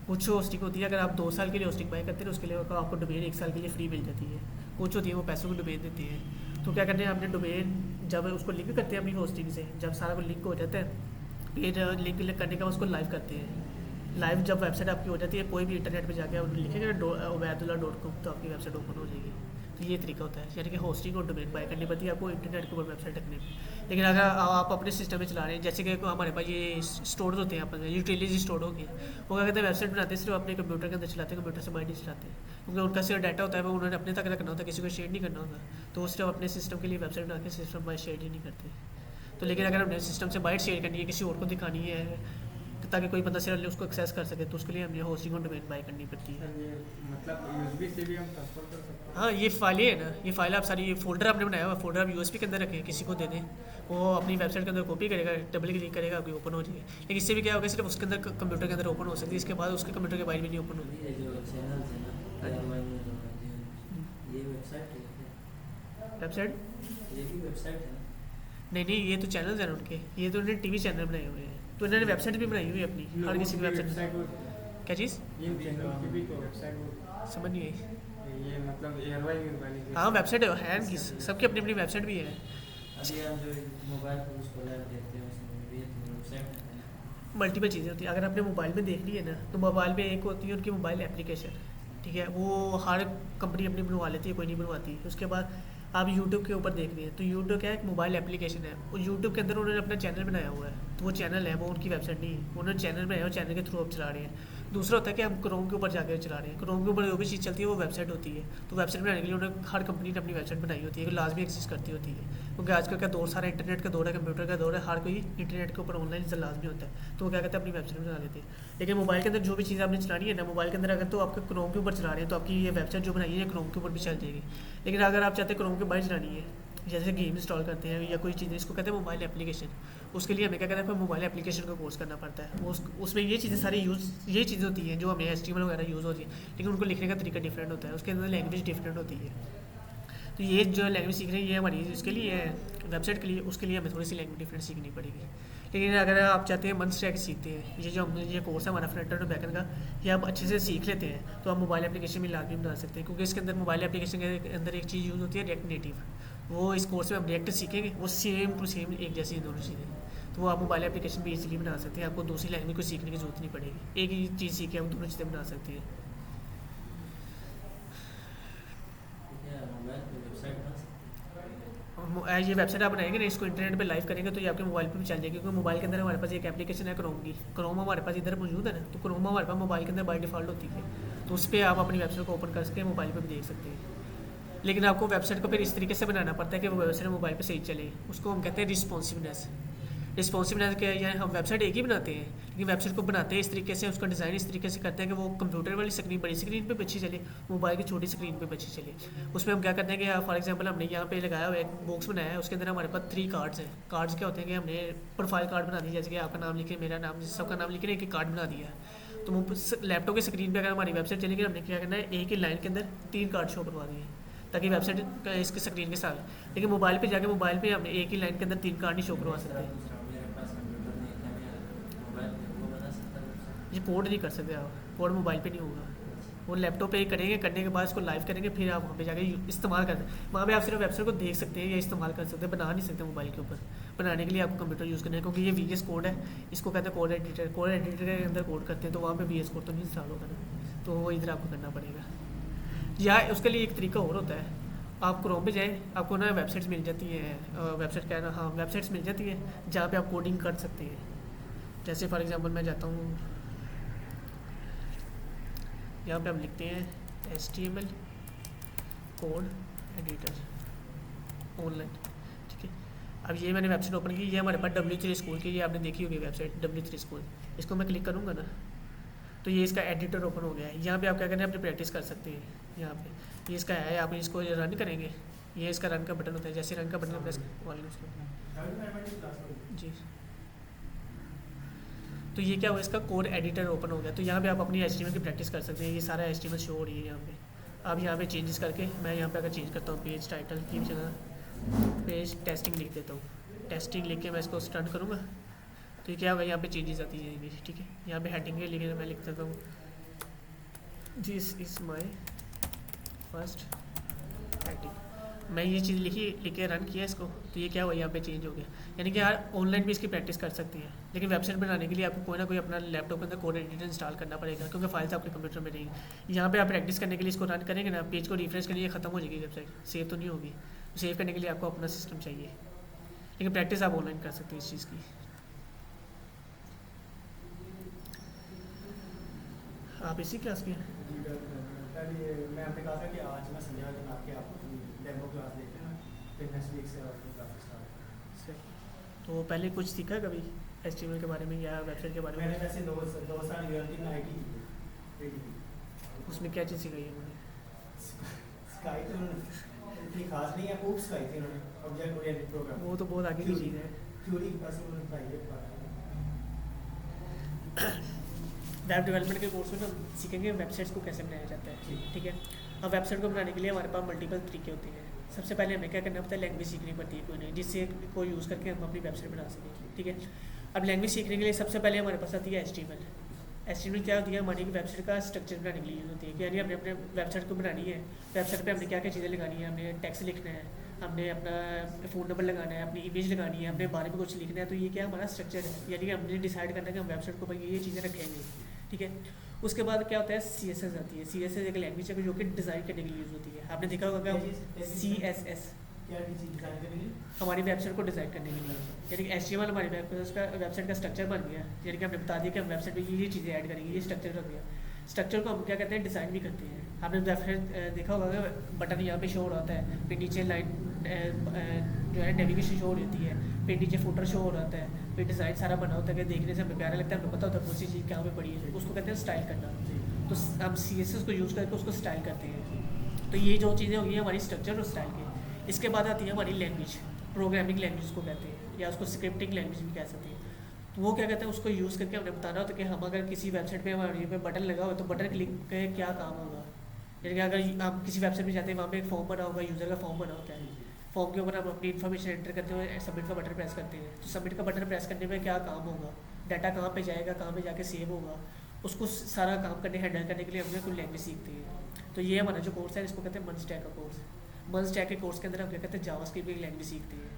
कुछ होस्टिंग होती है, अगर आप 2 साल के लिए होस्टिंग बाय करते हैं उसके लिए आपको डोमेन 1 साल के लिए फ्री मिल जाती है। कुछ होती है वो पैसों की डोमेन देती है। तो क्या करना है, आपने डोमेन जब उसको लिंक करते हैं अपनी होस्टिंग से, जब सारा कुछ लिंक हो जाता है, फिर लिंक करने के बाद उसको लाइव करते हैं। लाइव जब वेबसाइट आपकी हो जाती है, कोई भी इंटरनेट पे जाके आप लिखेंगे ubaydullah.com तो आपकी वेबसाइट ओपन हो जाएगी। तो ये तरीका होता है, यानी कि होस्टिंग और डोमेन बाय करनी पड़ती है आपको इंटरनेट के ऊपर वेबसाइट रखने में। लेकिन अगर आप अपने सिस्टम में चला रहे हैं, जैसे कि हमारे पास ये स्टोर होते हैं, अपन यूटिलिटी स्टोर हो गए, वो क्या कहते हैं, वेबसाइट बनाते हैं सिर्फ अपने कंप्यूटर के अंदर चलाते हैं, कंप्यूटर से बाहर नहीं चलाते, क्योंकि उनका सिर्फ डाटा होता है वो उन्होंने अपने तक रखना होता है, किसी को शेयर नहीं करना होता। तो वो सिर्फ अपने सिस्टम के लिए वेबसाइट बना के सिस्टम बाहर शेयर ही नहीं करते। तो लेकिन अगर हमने सिस्टम से बाहर शेयर करनी है, किसी और को दिखानी है ताकि कोई बंदा सिर्फ उसको एक्सेस कर सके, तो उसके लिए हमें होस्टिंग और डोमेन बाय करनी पड़ती है। ये मतलब यूएसबी से भी हम ट्रांसफर कर सकते हैं? हाँ, ये फाइलें है ना, ये फाइल आप सारी, ये फोल्डर आपने बनाया हुआ फोल्डर आप यूएसबी के अंदर रखें, किसी को दे दें, वो अपनी वेबसाइट के अंदर कॉपी करेगा, डबल क्लिक करेगा, आपकी ओपन हो जाएगी। लेकिन इससे भी क्या होगा, सिर्फ उसके अंदर कंप्यूटर के अंदर ओपन हो सकती है, इसके बाद उसके कंप्यूटर के बाहर भी नहीं ओपन होगी। ये जो चैनल्स है ना, ये वेबसाइट है क्या? वेबसाइट ये भी वेबसाइट है ना? नहीं, ये तो चैनल्स हैं उनके, ये तो उन्होंने टीवी चैनल बनाए हुए हैं, तो इन्होंने वेबसाइट भी बनाई हुई है अपनी, हर किसी की वेबसाइट। क्या चीज़ ये चैनल की भी तो वेबसाइट समझ नहीं आई? ये मतलब एयरवाई वाली की हाँ, वेबसाइट है इनकी, सबकी अपनी अपनी वेबसाइट भी है। अभी हम जो मोबाइल पर उसको लाइव देखते हैं उसमें भी तो वेबसाइट है। मल्टीपल चीज़ें होती हैं, अगर आपने मोबाइल में देखनी है ना, तो मोबाइल में एक होती है उनकी मोबाइल एप्लीकेशन, ठीक है, वो हर कंपनी अपनी बनवा लेती है, कोई नहीं बनवाती। उसके बाद आप यूट्यूब के ऊपर देख रही हैं, तो यूट्यूब क्या है, एक मोबाइल एप्लीकेशन है, और यूट्यूब के अंदर उन्होंने अपना चैनल बनाया हुआ है, तो वो चैनल है, वो उनकी वेबसाइट नहीं है, उन्होंने चैनल बनाया हुआ, चैनल के थ्रू आप चला रहे हैं। दूसरा होता है कि हम क्रोम के ऊपर जाकर चला रहे हैं, क्रोम के ऊपर जो भी चीज़ चलती है वो वेबसाइट होती है, तो वेबसाइट बनाने के लिए उन्होंने हर कंपनी ने अपनी वेबसाइट बनाई होती है, जो लाजमी एग्जिस्ट करती होती है, क्योंकि आजकल का दौर सारा इंटरनेट का दौर है, कंप्यूटर का दौर है, हर कोई इंटरनेट के ऊपर ऑनलाइन लाजमी होता है, तो वो क्या कहते हैं, अपनी वेबसाइट बना लेते हैं। लेकिन मोबाइल के अंदर जो भी चीज़ आपने चलानी है ना, मोबाइल के अंदर अगर तो आपके क्रोम के ऊपर चला रहे हैं, तो आपकी ये वेबसाइट जो बनाई है क्रोम के ऊपर भी चल जाएगी। लेकिन अगर आप चाहते हैं क्रोम के बाहर चलानी है, जैसे गेम इंस्टॉल करते हैं या कोई चीज़, इसको कहते हैं मोबाइल एप्लीकेशन, उसके लिए हमें क्या कहते हैं, मोबाइल एप्लीकेशन का कोर्स करना पड़ता है। उसमें ये चीज़ें सारी ये चीज़ें होती हैं जो हमें HTML वगैरह यूज़ होती है, लेकिन उनको लिखने का तरीका डिफरेंट होता है, उसके अंदर लैंग्वेज डिफरेंट होती है। तो ये जो लैंग्वेज सीख रहे हैं ये हमारी इसके लिए है, वेबसाइट के लिए, उसके लिए हमें थोड़ी सी लैंग्वेज डिफरेंट सीखनी पड़ेगी। लेकिन अगर आप चाहते हैं मन स्टैक सीखते हैं, ये जो हम ये कोर्स है हमारा फ्रंट एंड और बैक एंड का, ये आप अच्छे से सीख लेते हैं, तो आप मोबाइल एप्लीकेशन भी लाजमी बना सकते हैं, क्योंकि इसके अंदर मोबाइल एप्लीकेशन के अंदर एक चीज़ यूज़ होती है, रिएक्ट नेटिव। वो इस कोर्स में हम रिएक्ट सीखेंगे, वो सेम टू सेम एक जैसी हैं दोनों चीज़ें, तो वो आप मोबाइल एप्लीकेशन भी इजीली बना सकते हैं, आपको दूसरी लैंग्वेज को सीखने की जरूरत नहीं पड़ेगी, एक ही चीज़ सीख के हम दोनों चीज़ें बना सकते हैं। क्या मोबाइल पे वेबसाइट बना सकते हैं? ये वेबसाइट आप बनाएंगे ना, इसको इंटरनेट पे लाइव करेंगे तो ये आपके मोबाइल पे भी चल जाएगी, क्योंकि मोबाइल के अंदर हमारे पास एक एप्लीकेशन है क्रोम की, क्रोम हमारे पास इधर मौजूद है ना, तो क्रोम हमारे पास मोबाइल के अंदर बाय डिफ़ॉल्ट होती है, तो उस पर आप अपनी वेबसाइट को ओपन करके मोबाइल पर भी देख सकते हैं। लेकिन आपको वेबसाइट को फिर इस तरीके से बनाना पड़ता है कि वो वेबसाइट मोबाइल पे सही चले, उसको हम कहते हैं रिस्पॉन्सिवनेस। रिस्पॉन्सिवनेस क्या है, हम वेबसाइट एक ही बनाते हैं, लेकिन वेबसाइट को बनाते हैं इस तरीके से, उसका डिज़ाइन इस तरीके से करते हैं कि वो कंप्यूटर वाली स्क्रीन, बड़ी स्क्रीन पे अच्छी चले, मोबाइल की छोटी स्क्रीन पे अच्छी चले। उसमें हम क्या करते हैं कि फॉर एग्जांपल हमने यहाँ पे लगाया हुआ एक बॉक्स बनाया है, उसके अंदर हमारे पास 3 कार्ड्स हैं। कार्ड्स क्या होते हैं कि हमने प्रोफाइल कार्ड बना दिया, जैसे कि आपका नाम लिखे, मेरा नाम, सबका नाम लिखे, एक कार्ड बना दिया। तो लैपटॉप की स्क्रीन पर अगर हमारी वेबसाइट चलेगी, हमने क्या करना है, एक ही लाइन के अंदर 3 कार्ड शो करवा दिए, ताकि वेबसाइट इसके स्क्रीन के साथ। लेकिन मोबाइल पे जाके मोबाइल पे हमने एक ही लाइन के अंदर 3 कार्ड नहीं शो करवा सकते, मेरे पास कंप्यूटर नहीं है, मैं मोबाइल पे वो बना सकता हूँ। ये पोर्ट नहीं कर सकते आप, पोर्ट मोबाइल पे नहीं होगा, वो लैपटॉप पे ही करेंगे, करने के बाद इसको लाइव करेंगे, फिर आप वहाँ पे जाके इस्तेमाल करते हैं। वहाँ पे आप सिर्फ वेबसाइट को देख सकते हैं या इस्तेमाल कर सकते हैं, बना नहीं सकते मोबाइल के ऊपर। बनाने के लिए आपको कंप्यूटर यूज़ करना है, क्योंकि ये VS कोड है, इसको कहते हैं कोड एडिटर। कोड एडिटर के अंदर कोड करते हैं, तो वहाँ पे VS कोड तो नहीं इंस्टॉल होगा ना, तो वो इधर आपको करना पड़ेगा। या उसके लिए एक तरीका और होता है, आप क्रोम पे जाएँ, आपको ना वेबसाइट्स मिल जाती हैं, वेबसाइट क्या है ना, हाँ वेबसाइट्स मिल जाती हैं जहाँ पे आप कोडिंग कर सकते हैं। जैसे फॉर एग्जांपल मैं जाता हूँ, यहाँ पे हम लिखते हैं HTML कोड एडिटर ऑनलाइन, ठीक है। अब ये मैंने वेबसाइट ओपन की, ये हमारे पास W3 स्कूल की, ये आपने देखी होगी वेबसाइट W3 स्कूल। इसको मैं क्लिक करूँगा ना, तो ये इसका एडिटर ओपन हो गया है। यहाँ पे आप क्या करें, अपनी प्रैक्टिस कर सकते हैं। यहाँ पे ये इसका है, आप इसको रन करेंगे, ये इसका रन का बटन होता है, जैसे रन का बटन प्रेस जी, तो ये क्या हुआ, इसका कोड एडिटर ओपन हो गया। तो यहाँ पे आप अपनी HTML की प्रैक्टिस कर सकते हैं। ये सारा HTML शो हो रही है यहाँ पे। अब यहाँ पे चेंजेस करके मैं यहाँ पे अगर चेंज करता हूँ पेज टाइटल की जगह, मैं टेस्टिंग लिख देता हूँ। टेस्टिंग लिख के मैं इसको स्टार्ट करूँगा तो ये क्या होगा, यहाँ पे चेंजेस आती जाएंगी, ठीक है। यहाँ पे हेडिंग के लिए मैं लिख देता हूँ this is my first heading. मैं ये चीज़ लिख के रन किया इसको, तो ये क्या हुआ, यहाँ पे चेंज हो गया। यानी कि यार ऑनलाइन भी इसकी प्रैक्टिस कर सकती है, लेकिन वेबसाइट बनाने के लिए आपको कोई ना कोई अपना लैपटॉप के अंदर कोड एडिटर इंस्टॉल करना पड़ेगा, क्योंकि फाइल्स आपके कंप्यूटर में रहेंगी। यहाँ पे आप प्रैक्टिस करने के लिए इसको रन करेंगे ना, पेज को रिफ्रेश करेंगे, ख़त्म हो जाएगी वेबसाइट, सेव तो नहीं होगी। सेव करने के लिए आपको अपना सिस्टम चाहिए, लेकिन प्रैक्टिस आप ऑनलाइन कर सकते हैं इस चीज़ की। आप इसी क्लास के हैं? मैं आपने कहा था कि आज मैं संध्या दिन आके आपको डेमो क्लास देखते हैं, फिर नेक्स्ट वीक से आपकी क्लासेस स्टार्ट। सही। तो पहले कुछ सीखा है कभी HTML के बारे में या वेबसाइट के बारे में? मैंने वैसे 2 साल यूनिवर्सिटी में IT की थी। उसमें क्या चीज़ सिखाई है उन्होंने? सिखाई तो इतनी खास नहीं है, पूप सिखाई थी उन्होंने, ऑब्जेक्ट ओरिएंटेड प्रोग्राम। वो तो बहुत आगे की चीज़ है। थ्योरी बस उन्होंने पढ़ाई है। वेब डेवलपमेंट के कोर्स में तो हम सीखेंगे वेबसाइट्स को कैसे बनाया जाता है, ठीक है। अब वेबसाइट को बनाने के लिए हमारे पास मल्टीपल तरीके होते हैं। सबसे पहले हमें क्या करना पड़ता है, लैंग्वेज सीखनी पड़ती है कोई नहीं, जिससे को यूज़ करके हम अपनी वेबसाइट बना सकें, ठीक है। अब लैंग्वेज सीखने के लिए सबसे पहले हमारे पास आती है HTML। HTML क्या होती है, हमारी वेबसाइट का स्ट्रक्चर बनाने के लिए यूज़ होती है। यानी हमने अपने वेबसाइट को बनानी है, वेबसाइट पे हमने क्या क्या चीज़ें लगानी है, हमने टेक्स्ट लिखना है, हमने अपना फ़ोन नंबर लगाना है, अपनी इमेज लगानी है, अपने बारे में कुछ लिखना है। तो ये क्या हमारा स्ट्रक्चर है, यानी कि हमने डिसाइड करना है कि हम वेबसाइट को ये चीज़ें रखेंगे, ठीक है। उसके बाद क्या होता है, CSS आती है। CSS एक लैंग्वेज है जो कि डिज़ाइन करने के लिए यूज़ होती है। आपने देखा होगा क्या CSS क्या चीज़ डिज़ाइन करने के लिए? हमारी वेबसाइट को डिज़ाइन करने के लिए। यानी कि HTML हमारी वेबसाइट का स्ट्रक्चर बन गया, यानी कि हमने बता दिया कि हम वेबसाइट में ये चीज़ें ऐड करेंगे, ये स्ट्रक्चर रख गया। स्ट्रक्चर को हम क्या कहते हैं, डिज़ाइन भी करते हैं। आपने वेबसाइट देखा होगा बटन यहाँ पे शो हो रहा है, फिर नीचे लाइन जो है नेविगेशन शो हो रही है, फिर नीचे फुटर शो हो रहा है, फिर डिज़ाइन सारा बना होता है कि देखने से हमें प्यारा लगता है, हमें पता होता है कौन सी चीज़ कहाँ पे पड़ी है, उसको कहते हैं स्टाइल करना। तो हम CSS को यूज़ करके उसको स्टाइल करते हैं। तो ये जो चीज़ें होगी हमारी स्ट्रक्चर और स्टाइल की। इसके बाद आती है हमारी लैंग्वेज, प्रोग्रामिंग लैंग्वेज को कहते हैं, या उसको स्क्रिप्टिंग लैंग्वेज भी कह सकते हैं। तो वो क्या कहते हैं, उसको यूज़ करके हमें बताना होता है कि हम अगर किसी वेबसाइट पे हमारे पे बटन लगा हो तो बटन क्लिक के क्या काम होगा। यानी कि अगर हम किसी वेबसाइट में जाते हैं, वहाँ पे एक फॉर्म बना होगा, यूज़र का फॉर्म बना होता है। फॉर्म के ऊपर हम अपनी इन्फॉर्मेशन एंटर करते हुए सबमिट का बटन प्रेस करते हैं। तो सबमिट का बटन प्रेस करने में क्या काम होगा, डाटा कहाँ पे जाएगा, कहाँ पे जाके सेव होगा, उसको सारा काम करने हैंडल करने के लिए हमने कोई लैंग्वेज सीखते हैं। तो ये हमारा जो कोर्स है इसको कहते हैं मंस्टैक का कोर्स। मंस्टैक के कोर्स के अंदर हम क्या कहते हैं, जावास्क्रिप्ट की लैंग्वेज सीखते हैं,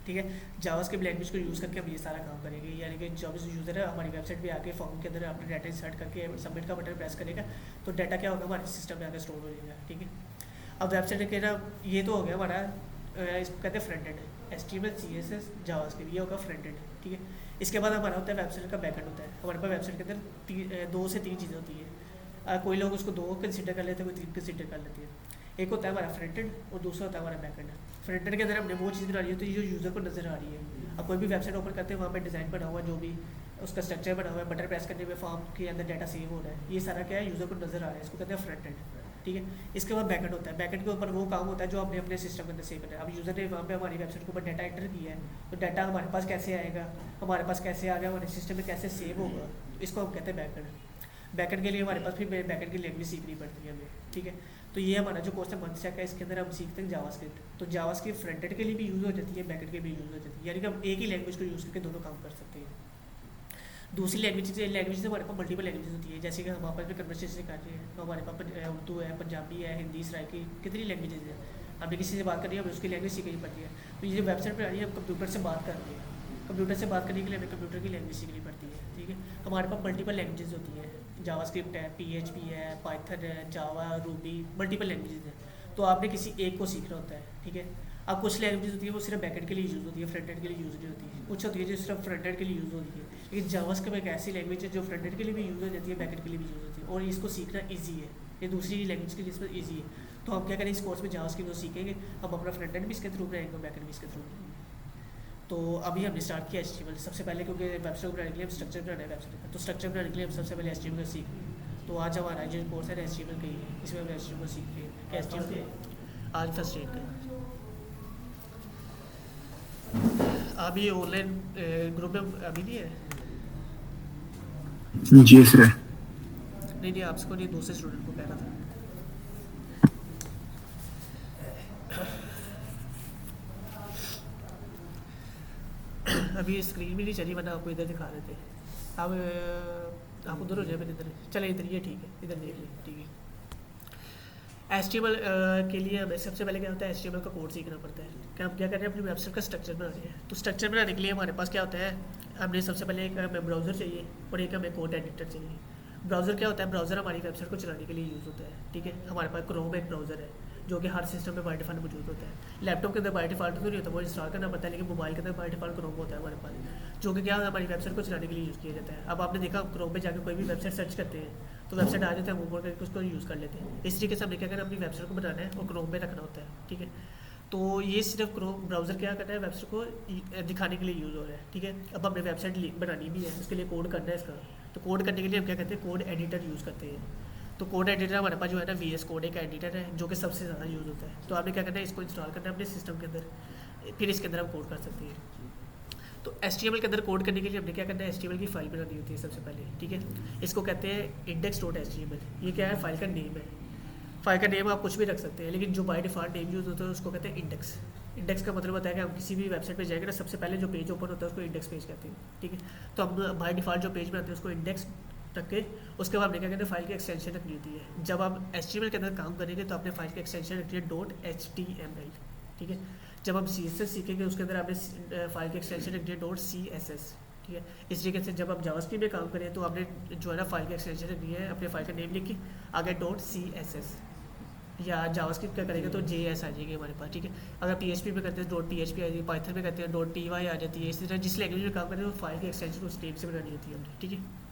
ठीक है। जावास्क्रिप्ट लैंग्वेज को यूज़ करके हम ये सारा काम करेंगे। यानी कि जब यूज़र है हमारी वेबसाइट पे आके फॉर्म के अंदर अपने डाटा इंसर्ट करके सबमिट का बटन प्रेस करेगा तो डाटा क्या होगा, हमारे सिस्टम में आकर स्टोर हो जाएगा, ठीक है। अब वेबसाइट के ना ये तो हो गया हमारा, इसको कहते हैं front end, HTML CSS JavaScript, ये होगा फ्रंट एंड, ठीक है। इसके बाद हमारा होता है वेबसाइट का बैकएंड होता है। हमारे पास वेबसाइट के अंदर 2 से 3 चीज़ें होती है। कोई लोग उसको 2 कंसिडर कर लेते हैं, कोई 3 कंसिडर कर लेते हैं। एक होता है हमारा फ्रंट एंड और दूसरा होता है हमारा बैक एंड। फ्रंट एंड के अंदर हमने वो चीज़ बना रही होती है जो यूज़र को नजर आ रही है। अब कोई भी वेबसाइट ओपन करते हैं, वहाँ पे डिज़ाइन बना हुआ, जो भी उसका स्ट्रक्चर बना हुआ है, बटन प्रेस करने में फॉर्म के अंदर डाटा सेव हो रहा है, ये सारा क्या है, यूज़र को नजर आ रहा है, इसको कहते हैं फ्रंट एंड, ठीक है। इसके बाद बैक एंड होता है। बैक एंड के ऊपर वो काम होता है जो हमने अपने सिस्टम के अंदर सेव करना है। अब यूज़र ने वहाँ पे हमारी वेबसाइट के ऊपर डाटा एंटर किया है, तो डाटा हमारे पास कैसे आएगा, हमारे पास कैसे आ गया, हमारे सिस्टम में कैसे सेव होगा, इसको हम कहते हैं बैक एंड। बैक एंड के लिए हमारे पास फिर बैक एंड की लैंग्वेज सीखनी पड़ती है हमें, ठीक है। तो ये हमारा जो कोर्स है मंस्टैक है, इसके अंदर हम सीखते हैं जावास्क्रिप्ट। तो जावास्क्रिप्ट फ्रंट एंड के लिए भी यूज़ हो जाती है, बैक एंड के लिए भी यूज़ हो जाती है, यानी कि हम एक ही लैंग्वेज को यूज़ करके दोनों काम कर सकते हैं। दूसरी लैंग्वेज से हमारे पास मल्टीपल लैंग्वेज होती है, जैसे कि हम आपस में कन्वर्सेशन कर रहे हैं, तो हमारे पास उर्दू है, पंजाबी है, हिंदी, सराइकी, कितनी लैंग्वेजेज है। हमने किसी से बात करनी है, हमें उसकी लैंग्वेज सीखनी पड़ती है। तो ये जो वेबसाइट पर आ रही है, हम कंप्यूटर से बात कर रहे हैं, कंप्यूटर से बात करने के लिए हमें कंप्यूटर की लैंग्वेज सीखनी पड़ती है, ठीक है। हमारे पास मल्टीपल लैंग्वेजेज होती है, जावास्क्रिप्ट है, PHP है, पाइथन है, जावा, रूबी, मल्टीपल लैंग्वेजेज हैं। तो आपने किसी एक को सीखना होता है, ठीक है। अब कुछ लैंग्वेज होती है वो सिर्फ बैकएंड के लिए यूज़ होती है, फ्रंट एंड के लिए यूज़ नहीं होती है। कुछ होती है जो सिर्फ फ्रंट एंड के लिए यूज़ होती है, लेकिन जावास्क्रिप्ट एक ऐसी लैंग्वेज है जो फ्रंट एंड के लिए भी यूज़ हो जाती है, बैकएंड के लिए भी यूज़ होती है, और इसको सीखना ईजी है। ये दूसरी लैंग्वेज के लिए इस पर ईजी है। तो हम क्या करें, इस कोर्स में जावास्क्रिप्ट को सीखेंगे, हम अपना फ्रंट एंड भी इसके थ्रू बनाएंगे, बैकएंड भी इसके थ्रू बनाएंगे। तो अभी हमने स्टार्ट किया HTML सबसे पहले, क्योंकि वेबसाइट बनाने के लिए हम स्ट्रक्चर बनाना है वेबसाइट का, तो स्ट्रक्चर बनाने के लिए हम सबसे पहले HTML का सीख। तो आज हमारा जो कोर्स है HTML का ही है, इसमें हम HTML सीख रहे हैं। HTML आज फर्स्ट डेट का। अभी ऑनलाइन ग्रुप में अभी नहीं है? जी सर। नहीं, आपको नहीं, दूसरे स्टूडेंट को कह रहा था। अभी स्क्रीन भी नहीं चली वरना आपको इधर दिखा देते। अब आप उधर हो जाए, फिर इधर चले, इधर ये ठीक है, इधर देख लें, ठीक है। HTML के लिए हमें सबसे पहले क्या होता है, HTML का कोड सीखना पड़ता है। क्या हम क्या कर रहे हैं, अपनी वेबसाइट का स्ट्रक्चर बना रहे हैं। तो स्ट्रक्चर बनाने के लिए हमारे पास क्या होता है, हमने सबसे पहले एक हमें ब्राउज़र चाहिए और एक हमें कोड एडिटर चाहिए। ब्राउज़र क्या होता है, ब्राउज़र हमारी वेबसाइट को चलाने के लिए यूज़ होता है, ठीक है। हमारे पास क्रोम एक ब्राउज़र है जो कि हर सिस्टम में बाय डिफ़ॉल्ट मौजूद होता है। लैपटॉप के अंदर बाय डिफ़ॉल्ट तो नहीं होता, वो इंस्टॉल करना पड़ता है, लेकिन मोबाइल के अंदर बाय डिफ़ॉल्ट क्रोम होता है हमारे पास, जो कि क्या हमारी वेबसाइट को चलाने के लिए यूज़ किया जाता है। अब आपने देखा क्रोम पे जाकर कोई भी वेबसाइट सर्च करते हैं तो वेबसाइट आ जाता है, वो करके उसको यूज़ कर लेते हैं। इस तरीके से हमने क्या करना है, अपनी वेबसाइट को बनाना है और क्रोम पे रखना होता है, ठीक है। तो ये सिर्फ क्रोम ब्राउज़र क्या करना है, वेबसाइट को दिखाने के लिए यूज़ हो रहा है, ठीक है। अब हमने वेबसाइट बनानी भी है, उसके लिए कोड करना है इसका। तो कोड करने के लिए हम क्या करते हैं, कोड एडिटर यूज़ करते हैं। तो कोड एडिटर हमारे पास जो है ना, VS कोड एक एडिटर है जो कि सबसे ज़्यादा यूज़ होता है। तो आपने क्या करना है, इसको इंस्टॉल करना है अपने सिस्टम के अंदर, फिर इसके अंदर हम कोड कर सकते हैं। तो HTML के अंदर कोड करने के लिए हमने क्या करना है, HTML की फाइल बनानी होती है सबसे पहले, ठीक है। इसको कहते हैं index.html। ये क्या है, फाइल का नेम है। फाइल का नेम आप कुछ भी रख सकते हैं, लेकिन जो बाय डिफ़ॉल्ट नेम यूज़ होता है उसको कहते हैं इंडेक्स। इंडेक्स का मतलब होता है कि हम किसी भी वेबसाइट पे जाएंगे ना, सबसे पहले जो पेज ओपन होता है उसको इंडेक्स पेज कहते हैं, ठीक है। तो हम बाय डिफ़ॉल्ट जो पेज बनाते हैं उसको इंडेक्स रख के उसके बाद हमने क्या कहते हैं, फाइल की एक्सटेंशन रखनी होती है। जब आप HTML के अंदर काम करेंगे तो आपने फाइल की एक्सटेंशन रखनी है .html, ठीक है। जब हम CSS सीखेंगे उसके अंदर आपने फाइल की एक्सटेंशन रखनी है .css, ठीक है। इस तरीके से जब आप जावास्क्रिप्ट में काम करें तो आपने जो है ना, फाइल की एक्सटेंशन रखनी है, अपने फाइल का नेम लिख के आगे .css, या जावास्क्रिप्ट क्या करेंगे तो JS आ जाएगी हमारे पास, ठीक है। अगर PHP में करते हैं .php आ जाएगी, पाइथन में करते हैं .py आ जाती है। इसी तरह जिस लैंग्वेज में काम करते हैं वो फाइल की एक्सटेंशन उस नेम से बनानी होती है हमने, ठीक है।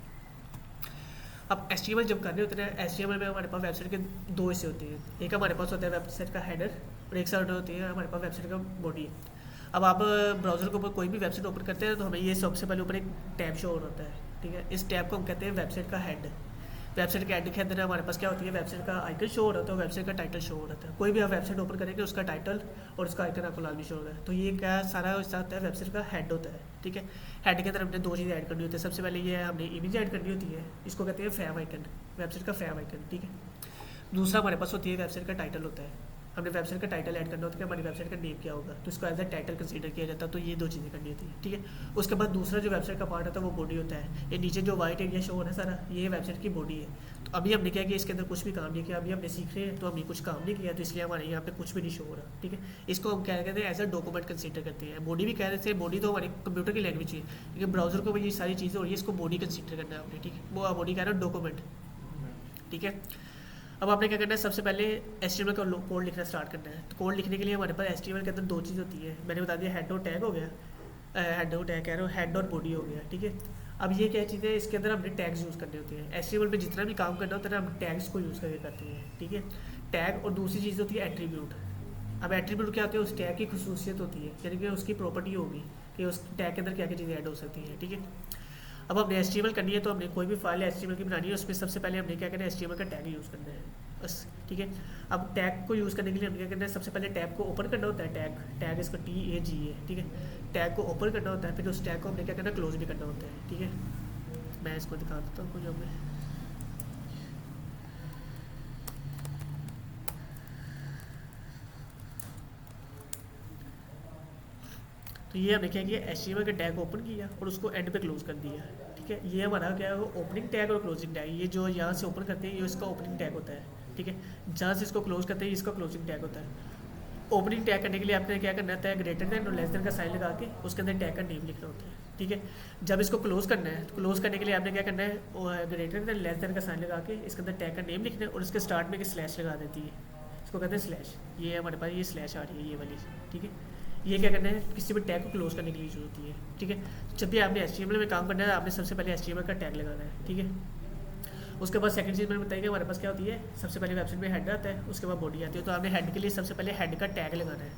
अब HTML जब करने होते हैं, HTML में हमारे पास वेबसाइट के दो हिस्से होते हैं। एक हमारे पास होता है वेबसाइट का हेडर और एक साइड होती है हमारे पास वेबसाइट का बॉडी। अब आप ब्राउज़र के ऊपर कोई भी वेबसाइट ओपन करते हैं तो हमें ये सबसे पहले ऊपर एक टैब शो होता है, ठीक है। इस टैब को हम कहते हैं वेबसाइट का हेड। वेबसाइट के हेड के अंदर हमारे पास क्या होती है, वेबसाइट का आइकन शो हो रहा है, वेबसाइट का टाइटल शो हो रहा है। कोई भी आप वेबसाइट ओपन करेंगे उसका टाइटल और उसका आइकन आपको लाजमी शो हो रहा है। तो ये क्या सारा हिस्सा होता है वेबसाइट का हेड होता है, ठीक है। हेड के अंदर हमने दो चीज़ें ऐड करनी होती है। सबसे पहले ये है, हमने इमेज ऐड करनी होती है, इसको कहते हैं फैम आइकन, वेबसाइट का फैम आइकन, ठीक है। दूसरा हमारे पास होती है वेबसाइट का टाइटल होता है, हमने वेबसाइट का टाइटल ऐड करना होता है कि हमारी वेबसाइट का नेम क्या होगा, तो इसको एज अ टाइटल कंसीडर किया जाता है। तो ये दो चीज़ें करनी होती है, ठीक है। उसके बाद दूसरा जो वेबसाइट का पार्ट होता है वो बॉडी होता है। ये नीचे जो वाइट एरिया शो हो रहा है सारा, ये वेबसाइट की बॉडी है। तो अभी हमने क्या किया, इसके अंदर कुछ भी काम नहीं किया, अभी हमने सीख रहे हैं तो हमने कुछ काम नहीं किया, तो इसलिए हमारे यहाँ पे कुछ भी नहीं शो हो रहा, ठीक है। इसको हम क्या कहते हैं, एज अ डॉक्यूमेंट कंसीडर करते हैं। बॉडी भी कह रहे थे, बॉडी तो हमारे कंप्यूटर की लैंग्वेज है, लेकिन ब्राउजर को भी ये सारी चीज़ें हो रही है, इसको बॉडी कंसीडर करना है आपने, ठीक है। वो बॉडी कह रहा है डॉक्यूमेंट, ठीक है। अब आपने क्या करना है, सबसे पहले HTML का कोड लिखना स्टार्ट करना है। तो कोड लिखने के लिए हमारे पास HTML के अंदर दो चीज़ होती है, मैंने बता दिया, हेड और टैग हो गया, हेड और टैग कह रहा हूँ, हेड और बॉडी हो गया, ठीक है। अब ये क्या चीज़ है, इसके अंदर हमने टैग्स यूज़ करने होते हैं। HTML पे जितना भी काम करना होता है ना, हम टैग्स को यूज़ करके करते हैं, ठीक है। टैग और दूसरी चीज़ होती है एट्रीब्यूट। अब एट्रीब्यूट क्या होती है, उस टैग की खुसूसियत होती है, यानी कि उसकी प्रॉपर्टी होगी कि उस टैग के अंदर क्या क्या चीज़ें ऐड हो सकती हैं, ठीक है। अब हमने HTML करनी है तो हमने कोई भी फाइल HTML की बनानी है, उसमें सबसे पहले हमने क्या करना है, HTML का टैग यूज़ करना है बस, ठीक है। अब टैग को यूज़ करने के लिए हमने क्या करना है, सबसे पहले टैग को ओपन करना होता है, टैग इसका TAG है, ठीक है। टैग को ओपन करना होता है, फिर उस टैग को हमने क्या करना है, क्लोज भी करना होता है, ठीक है। मैं इसको दिखा देता हूँ कुछ हमें। तो ये हमने क्या किया, HTML के टैग को ओपन किया और उसको एंड पे क्लोज कर दिया, ठीक है। ये हमारा क्या है, ओपनिंग टैग और क्लोजिंग टैग। ये जो यहाँ से ओपन करते हैं ये इसका ओपनिंग टैग होता है, ठीक है। जहाँ से इसको क्लोज करते हैं इसका क्लोजिंग टैग होता है। ओपनिंग टैग करने के लिए आपने क्या करना होता है, ग्रेटर देन और लेस देन का साइन लगा के उसके अंदर टैग का नेम लिखना होता है, ठीक है। जब इसको क्लोज करना है, तो क्लोज करने के लिए आपने क्या करना है, ग्रेटर देन लेस देन का साइन लगा के इसके अंदर टैग का नेम लिखना है और इसके स्टार्ट में एक स्लैश लगा देती है, इसको कहते हैं स्लैश। ये हमारे पास ये स्लैश आ रही है, ये वाली, ठीक है। ये क्या करना है, किसी भी टैग को क्लोज करने के लिए यूज होती है, ठीक है। जब भी आपने HTML में काम करना है, आपने सबसे पहले HTML का टैग लगाना है, ठीक है। उसके बाद सेकंड चीज़ मैंने बताई कि हमारे पास क्या होती है, सबसे पहले वेबसाइट में हेड आता है, उसके बाद बॉडी आती है। तो आपने हेड के लिए सबसे पहले हेड का टैग लगाना है,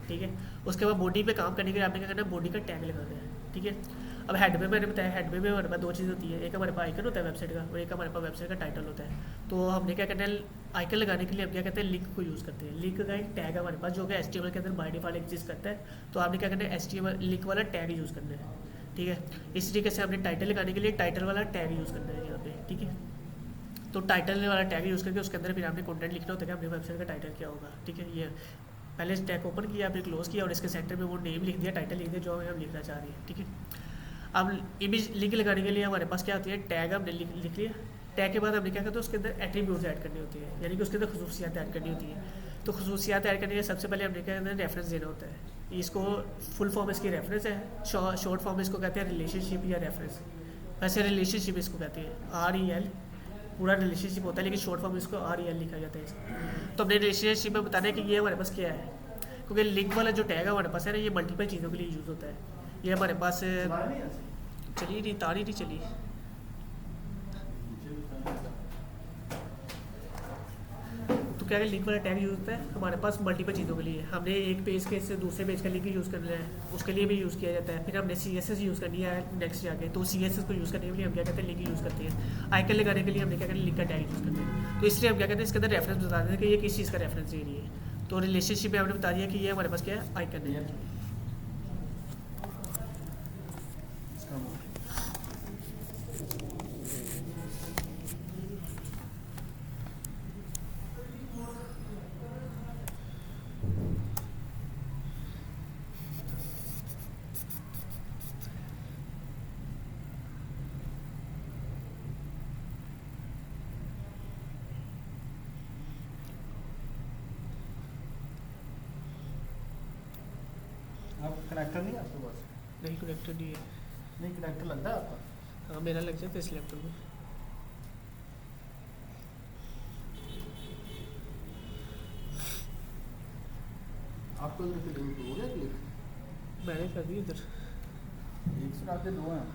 ठीक है। उसके बाद बॉडी पे काम करने के लिए आपने क्या करना है, बॉडी का टैग लगाना है, ठीक है। अब हेड में मैंने बताया, हेड में हमारे पास दो चीज़ होती है, एक हमारे पास आइकन होता है वेबसाइट का और एक हमारे पास वेबसाइट का टाइटल होता है। तो हमने क्या करना है, आइकन लगाने के लिए हम क्या कहते हैं, लिंक को यूज़ करते हैं। लिंक का एक टैग हमारे पास जो कि HTML के अंदर बाय डिफॉल्ट एग्जिस्ट करता है। तो आपने क्या करना है, HTML लिंक वाला टैग यूज़ करना है, ठीक है। इस तरीके से हमने टाइटल लगाने के लिए टाइटल वाला टैग यूज़ करना है यहाँ पे, ठीक है। तो टाइटल वाला टैग यूज़ करके उसके अंदर फिर आपने कंटेंट लिखना होता है कि अपनी वेबसाइट का टाइटल क्या होगा, ठीक है। ये पहले टैग ओपन किया, फिर क्लोज़ किया और इसके सेंटर में वो नेम लिख दिया, टाइटल लिख दिया जो हम लिखना चाह रहे हैं, ठीक है। अब इमेज लिंक लगाने के लिए हमारे पास क्या होती है, टैग हमने लिख लिया। टैग के बाद हमने क्या करते हैं, उसके अंदर एट्रीब्यूट्स ऐड करनी होती है, यानी कि उसके अंदर खसूसियात ऐड करनी होती है। तो खसूसियात ऐड करने के सबसे पहले हमने क्या करना है, रेफरेंस देना होता है। इसको फुल फॉर्म इसकी रेफरेंस है, शॉर्ट फॉर्म इसको कहते हैं रिलेशनशिप या रेफरेंस। वैसे रिलेशनशिप इसको कहते हैं, REL पूरा रिलेशनशिप होता है, लेकिन शॉर्ट फॉर्म इसको REL लिखा जाता है इसको। तो हमने रिलेशनशिप में बताना है कि ये हमारे पास क्या है, क्योंकि लिंक वाला जो टैग है हमारे पास है ना, ये मल्टीपल चीज़ों के लिए यूज़ होता है। ये हमारे पास चलिए नहीं, तार ही नहीं चली। तो क्या है, लिंक वाला टैग यूज़ होता है हमारे पास मल्टीपल चीज़ों के लिए। हमने एक पेज के से दूसरे पेज का लिंक यूज़ करना है, उसके लिए भी यूज़ किया जाता है। फिर हमने CSS यूज़ करनी है नेक्स्ट जाके, तो CSS को यूज़ करने के लिए हम क्या कहते हैं, लिंक यूज़ करते हैं। आइकन लगाने के लिए हमने क्या करते हैं, लिंक का टैग यूज़ करते हैं। तो इसलिए हम क्या कहते हैं, इसके अंदर रेफरेंस बता देते हैं कि ये किस चीज़ का रेफरेंस दे रही है। तो रिलेशनशिप में हमने बता दिया कि ये हमारे पास क्या है, आइकन है। आप कनेक्टर नहीं है आपके पास? नहीं, कनेक्टेड नहीं है। नहीं कनेक्टर लगता है आपका? हाँ, मेरा लग जाता है इस लैपटॉप में। आपको इधर पे लिंक हो गया क्लिक? मैंने कर दी इधर। एक से आपके दो हैं।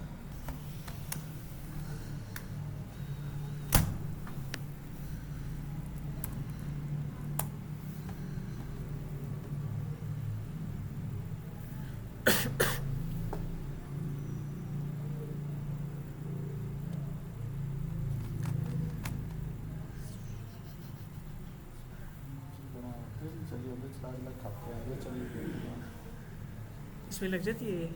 चलिए उधर 4 लाख खाते हैं, चलिए इसमें लग जाती है ये।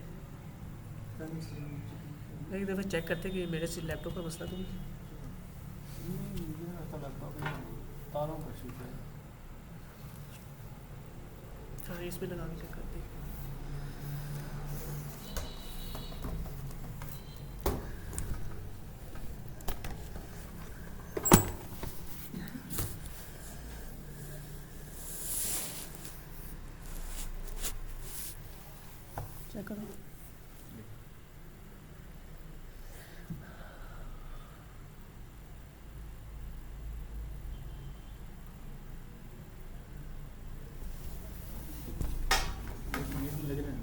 एक दफ़ा चेक करते कि मेरे से लैपटॉप का मसला तो नहीं। तारों का शीशा है। हाँ, इसमें लगा के चेक करते हैं। चेक करो। लग रहे हैं।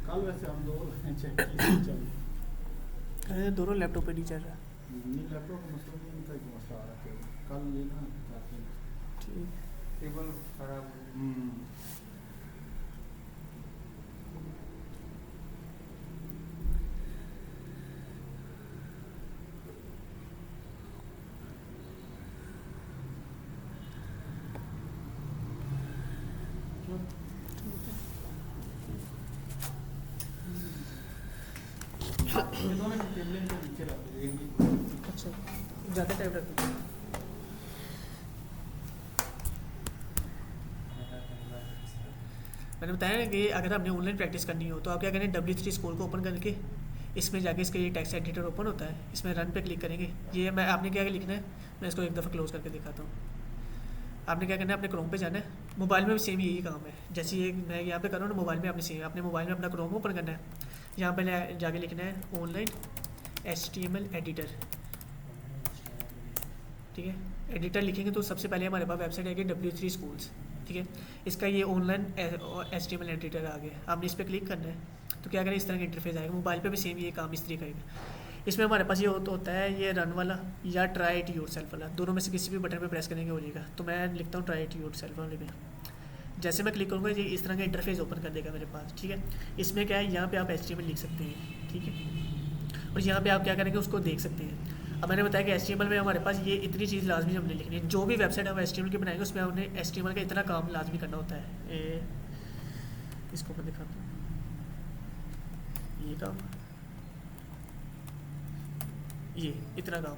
कल वैसे हम दो चेक किए, दोनों लैपटॉप पे नहीं चल रहा। लैपटॉप का मसला नहीं, इनका एक मसला आ रहा है। कल ये ना ठीक। केबल खराब ये दोनों केबल इनके नीचे रखते हैं। अच्छा, ज़्यादा टाइम रख दो। मैंने बताया ना कि अगर आपने ऑनलाइन प्रैक्टिस करनी हो तो आप क्या करें, W3 स्कूल को ओपन करके इसमें जाके इसका ये टेक्स्ट एडिटर ओपन होता है, इसमें रन पे क्लिक करेंगे। ये मैं आपने क्या लिखना है, मैं इसको एक दफ़ा क्लोज करके दिखाता हूँ। आपने क्या करना है, अपने क्रोम पे जाना है। मोबाइल में भी सेम यही काम है, जैसे ये मैं यहाँ पे कर रहा हूँ ना, मोबाइल में आपने सेम अपने मोबाइल में अपना क्रोम ओपन करना है। यहाँ पे जाके लिखना है ऑनलाइन HTML एडिटर, ठीक है। एडिटर लिखेंगे तो सबसे पहले हमारे पास वेबसाइट आएगी W3 Schools, ठीक है। इसका ये ऑनलाइन HTML एडिटर आ गया, आपने इस पर क्लिक करना है तो क्या करें, इस तरह का इंटरफेस आएगा। मोबाइल पे भी सेम ये काम इस तरीके का। इसमें हमारे पास ये होता है ये रन वाला या ट्राई इट योरसेल्फ वाला, दोनों में से किसी भी बटन पे प्रेस करेंगे हो जाएगा। तो मैं लिखता हूँ ट्राई इट योरसेल्फ वाले में। जैसे मैं क्लिक करूँगा ये इस तरह का इंटरफेस ओपन कर देगा मेरे पास, ठीक है। इसमें क्या है, यहाँ पे आप HTML लिख सकते हैं, ठीक है, और यहाँ पे आप क्या करेंगे उसको देख सकते हैं। अब मैंने बताया कि HTML में हमारे पास ये इतनी चीज़ लाजमी हमने लिखनी है। जो भी वेबसाइट हम HTML की बनाएंगे उसमें हमने HTML का इतना काम लाजमी करना होता है। इसको मैं दिखाता हूँ, ये काम, ये इतना काम,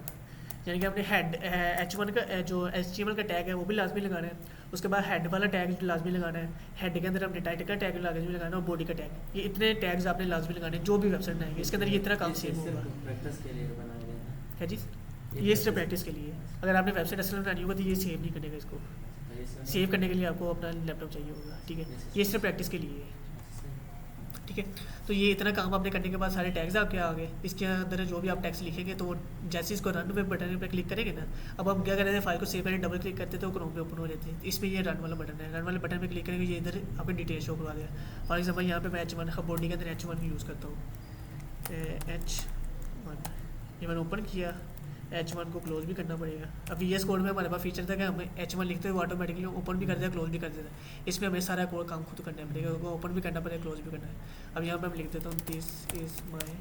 यानी कि हमने हेड H1 का जो HTML का टैग है वो भी लाजमी लगाना है। उसके बाद हेड वाला टैग लाजमी लगाना है। हेड के अंदर हमने टाइटल का टैग लाजमी लगाना है और बॉडी का टैग, ये इतने टैग्स आपने लाजमी लगाने हैं जो भी वेबसाइट बनाएंगे। इसके अंदर ये इतना काम सेम होगा। प्रैक्टिस के लिए बनाया गया था। है जी, ये सिर्फ प्रैक्टिस के लिए। अगर आपने वेबसाइट असल बनानी होगा तो ये सेव नहीं करेगा, इसको सेव करने के लिए आपको अपना लैपटॉप चाहिए होगा, ठीक है। ये सिर्फ प्रैक्टिस के लिए है, ठीक है। तो ये इतना काम आपने करने के बाद सारे टैग्स आपके आ गए। इसके अंदर जो भी आप टैग्स लिखेंगे तो जैसे इसको रन पे बटन पे क्लिक करेंगे ना, अब हम क्या करेंगे, फाइल को सेव करके डबल क्लिक करते तो क्रोम पे ओपन हो जाती है। इसमें ये रन वाला बटन है, रन वाले बटन पे क्लिक करेंगे ये इधर आपकी डिटेल शो करवा देगा। फॉर एग्जाम्पल यहाँ पे मैं H1 बॉडी के अंदर H1 यूज़ करता हूँ, H1 ये मैंने ओपन किया। H1 को क्लोज भी करना पड़ेगा। अब VS कोड में हमारे पास फीचर था कि हमें H1 लिखते हुए ऑटोमेटिकली ओपन भी कर देता है, क्लोज भी कर देता है। इसमें हमें सारा कोड काम खुद करना पड़ेगा, ओपन भी करना पड़ेगा, क्लोज भी करना है। अब यहाँ पे मैं लिख देता हूँ this is my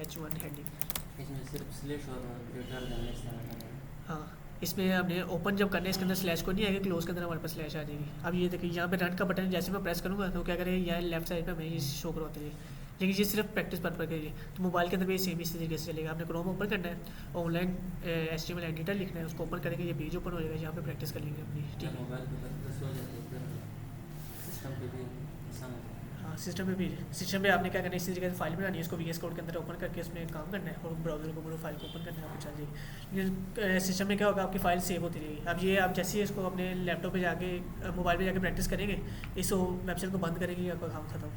H1 heading. इसमें सिर्फ स्लैश और ग्रेटर देन इस्तेमाल करना है। हाँ, इसमें हमने ओपन जब करना है इसके अंदर स्लैश को नहीं आएगा, क्लोज के अंदर हमारे पास स्लैश आ जाएगी। अब ये देखिए यहाँ पे रन का बटन जैसे मैं प्रेस करूँगा तो क्या करेगा, यहाँ लेफ्ट साइड पे हमें ये शो करवाते हैं, लेकिन ये सिर्फ प्रैक्टिस पर्पज के लिए। तो मोबाइल के अंदर भी सेम इसी तरीके से चलेगा। आपने क्रोम ओपन करना है, ऑनलाइन HTML एडिटर लिखना है, उसको ओपन करेंगे ये पेज ओपन हो जाएगा, यहाँ पे प्रैक्टिस कर लेंगे अपनी, ठीक है। मोबाइल पे प्रैक्टिस हो जाती है, सिस्टम पे भी आसान होता है। हाँ, सिस्टम पे आपने क्या करना है, इसी तरीके से फाइल बनानी है, इसको VS कोड के अंदर ओपन करके उसमें काम करना है और ब्राउजर को बोलो फाइल को ओपन करना है, आपको चल जाएगी। लेकिन सिस्टम में क्या होगा, आपकी फाइल सेव होती रहेगी। अब ये आप जैसे ही इसको अपने लैपटॉप पे जाके मोबाइल पे जाके प्रैक्टिस करेंगे, इस वेबसाइट को बंद करेंगे, आपका काम खत्म,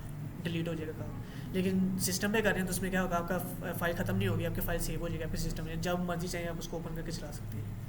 डिलीट हो जाएगा काम। लेकिन सिस्टम पे कर रहे हैं तो उसमें क्या होगा, आपका फाइल ख़त्म नहीं होगी, आपकी फाइल सेव हो जाएगी आपके सिस्टम में, जब मर्जी चाहे आप उसको ओपन करके चला सकते हैं।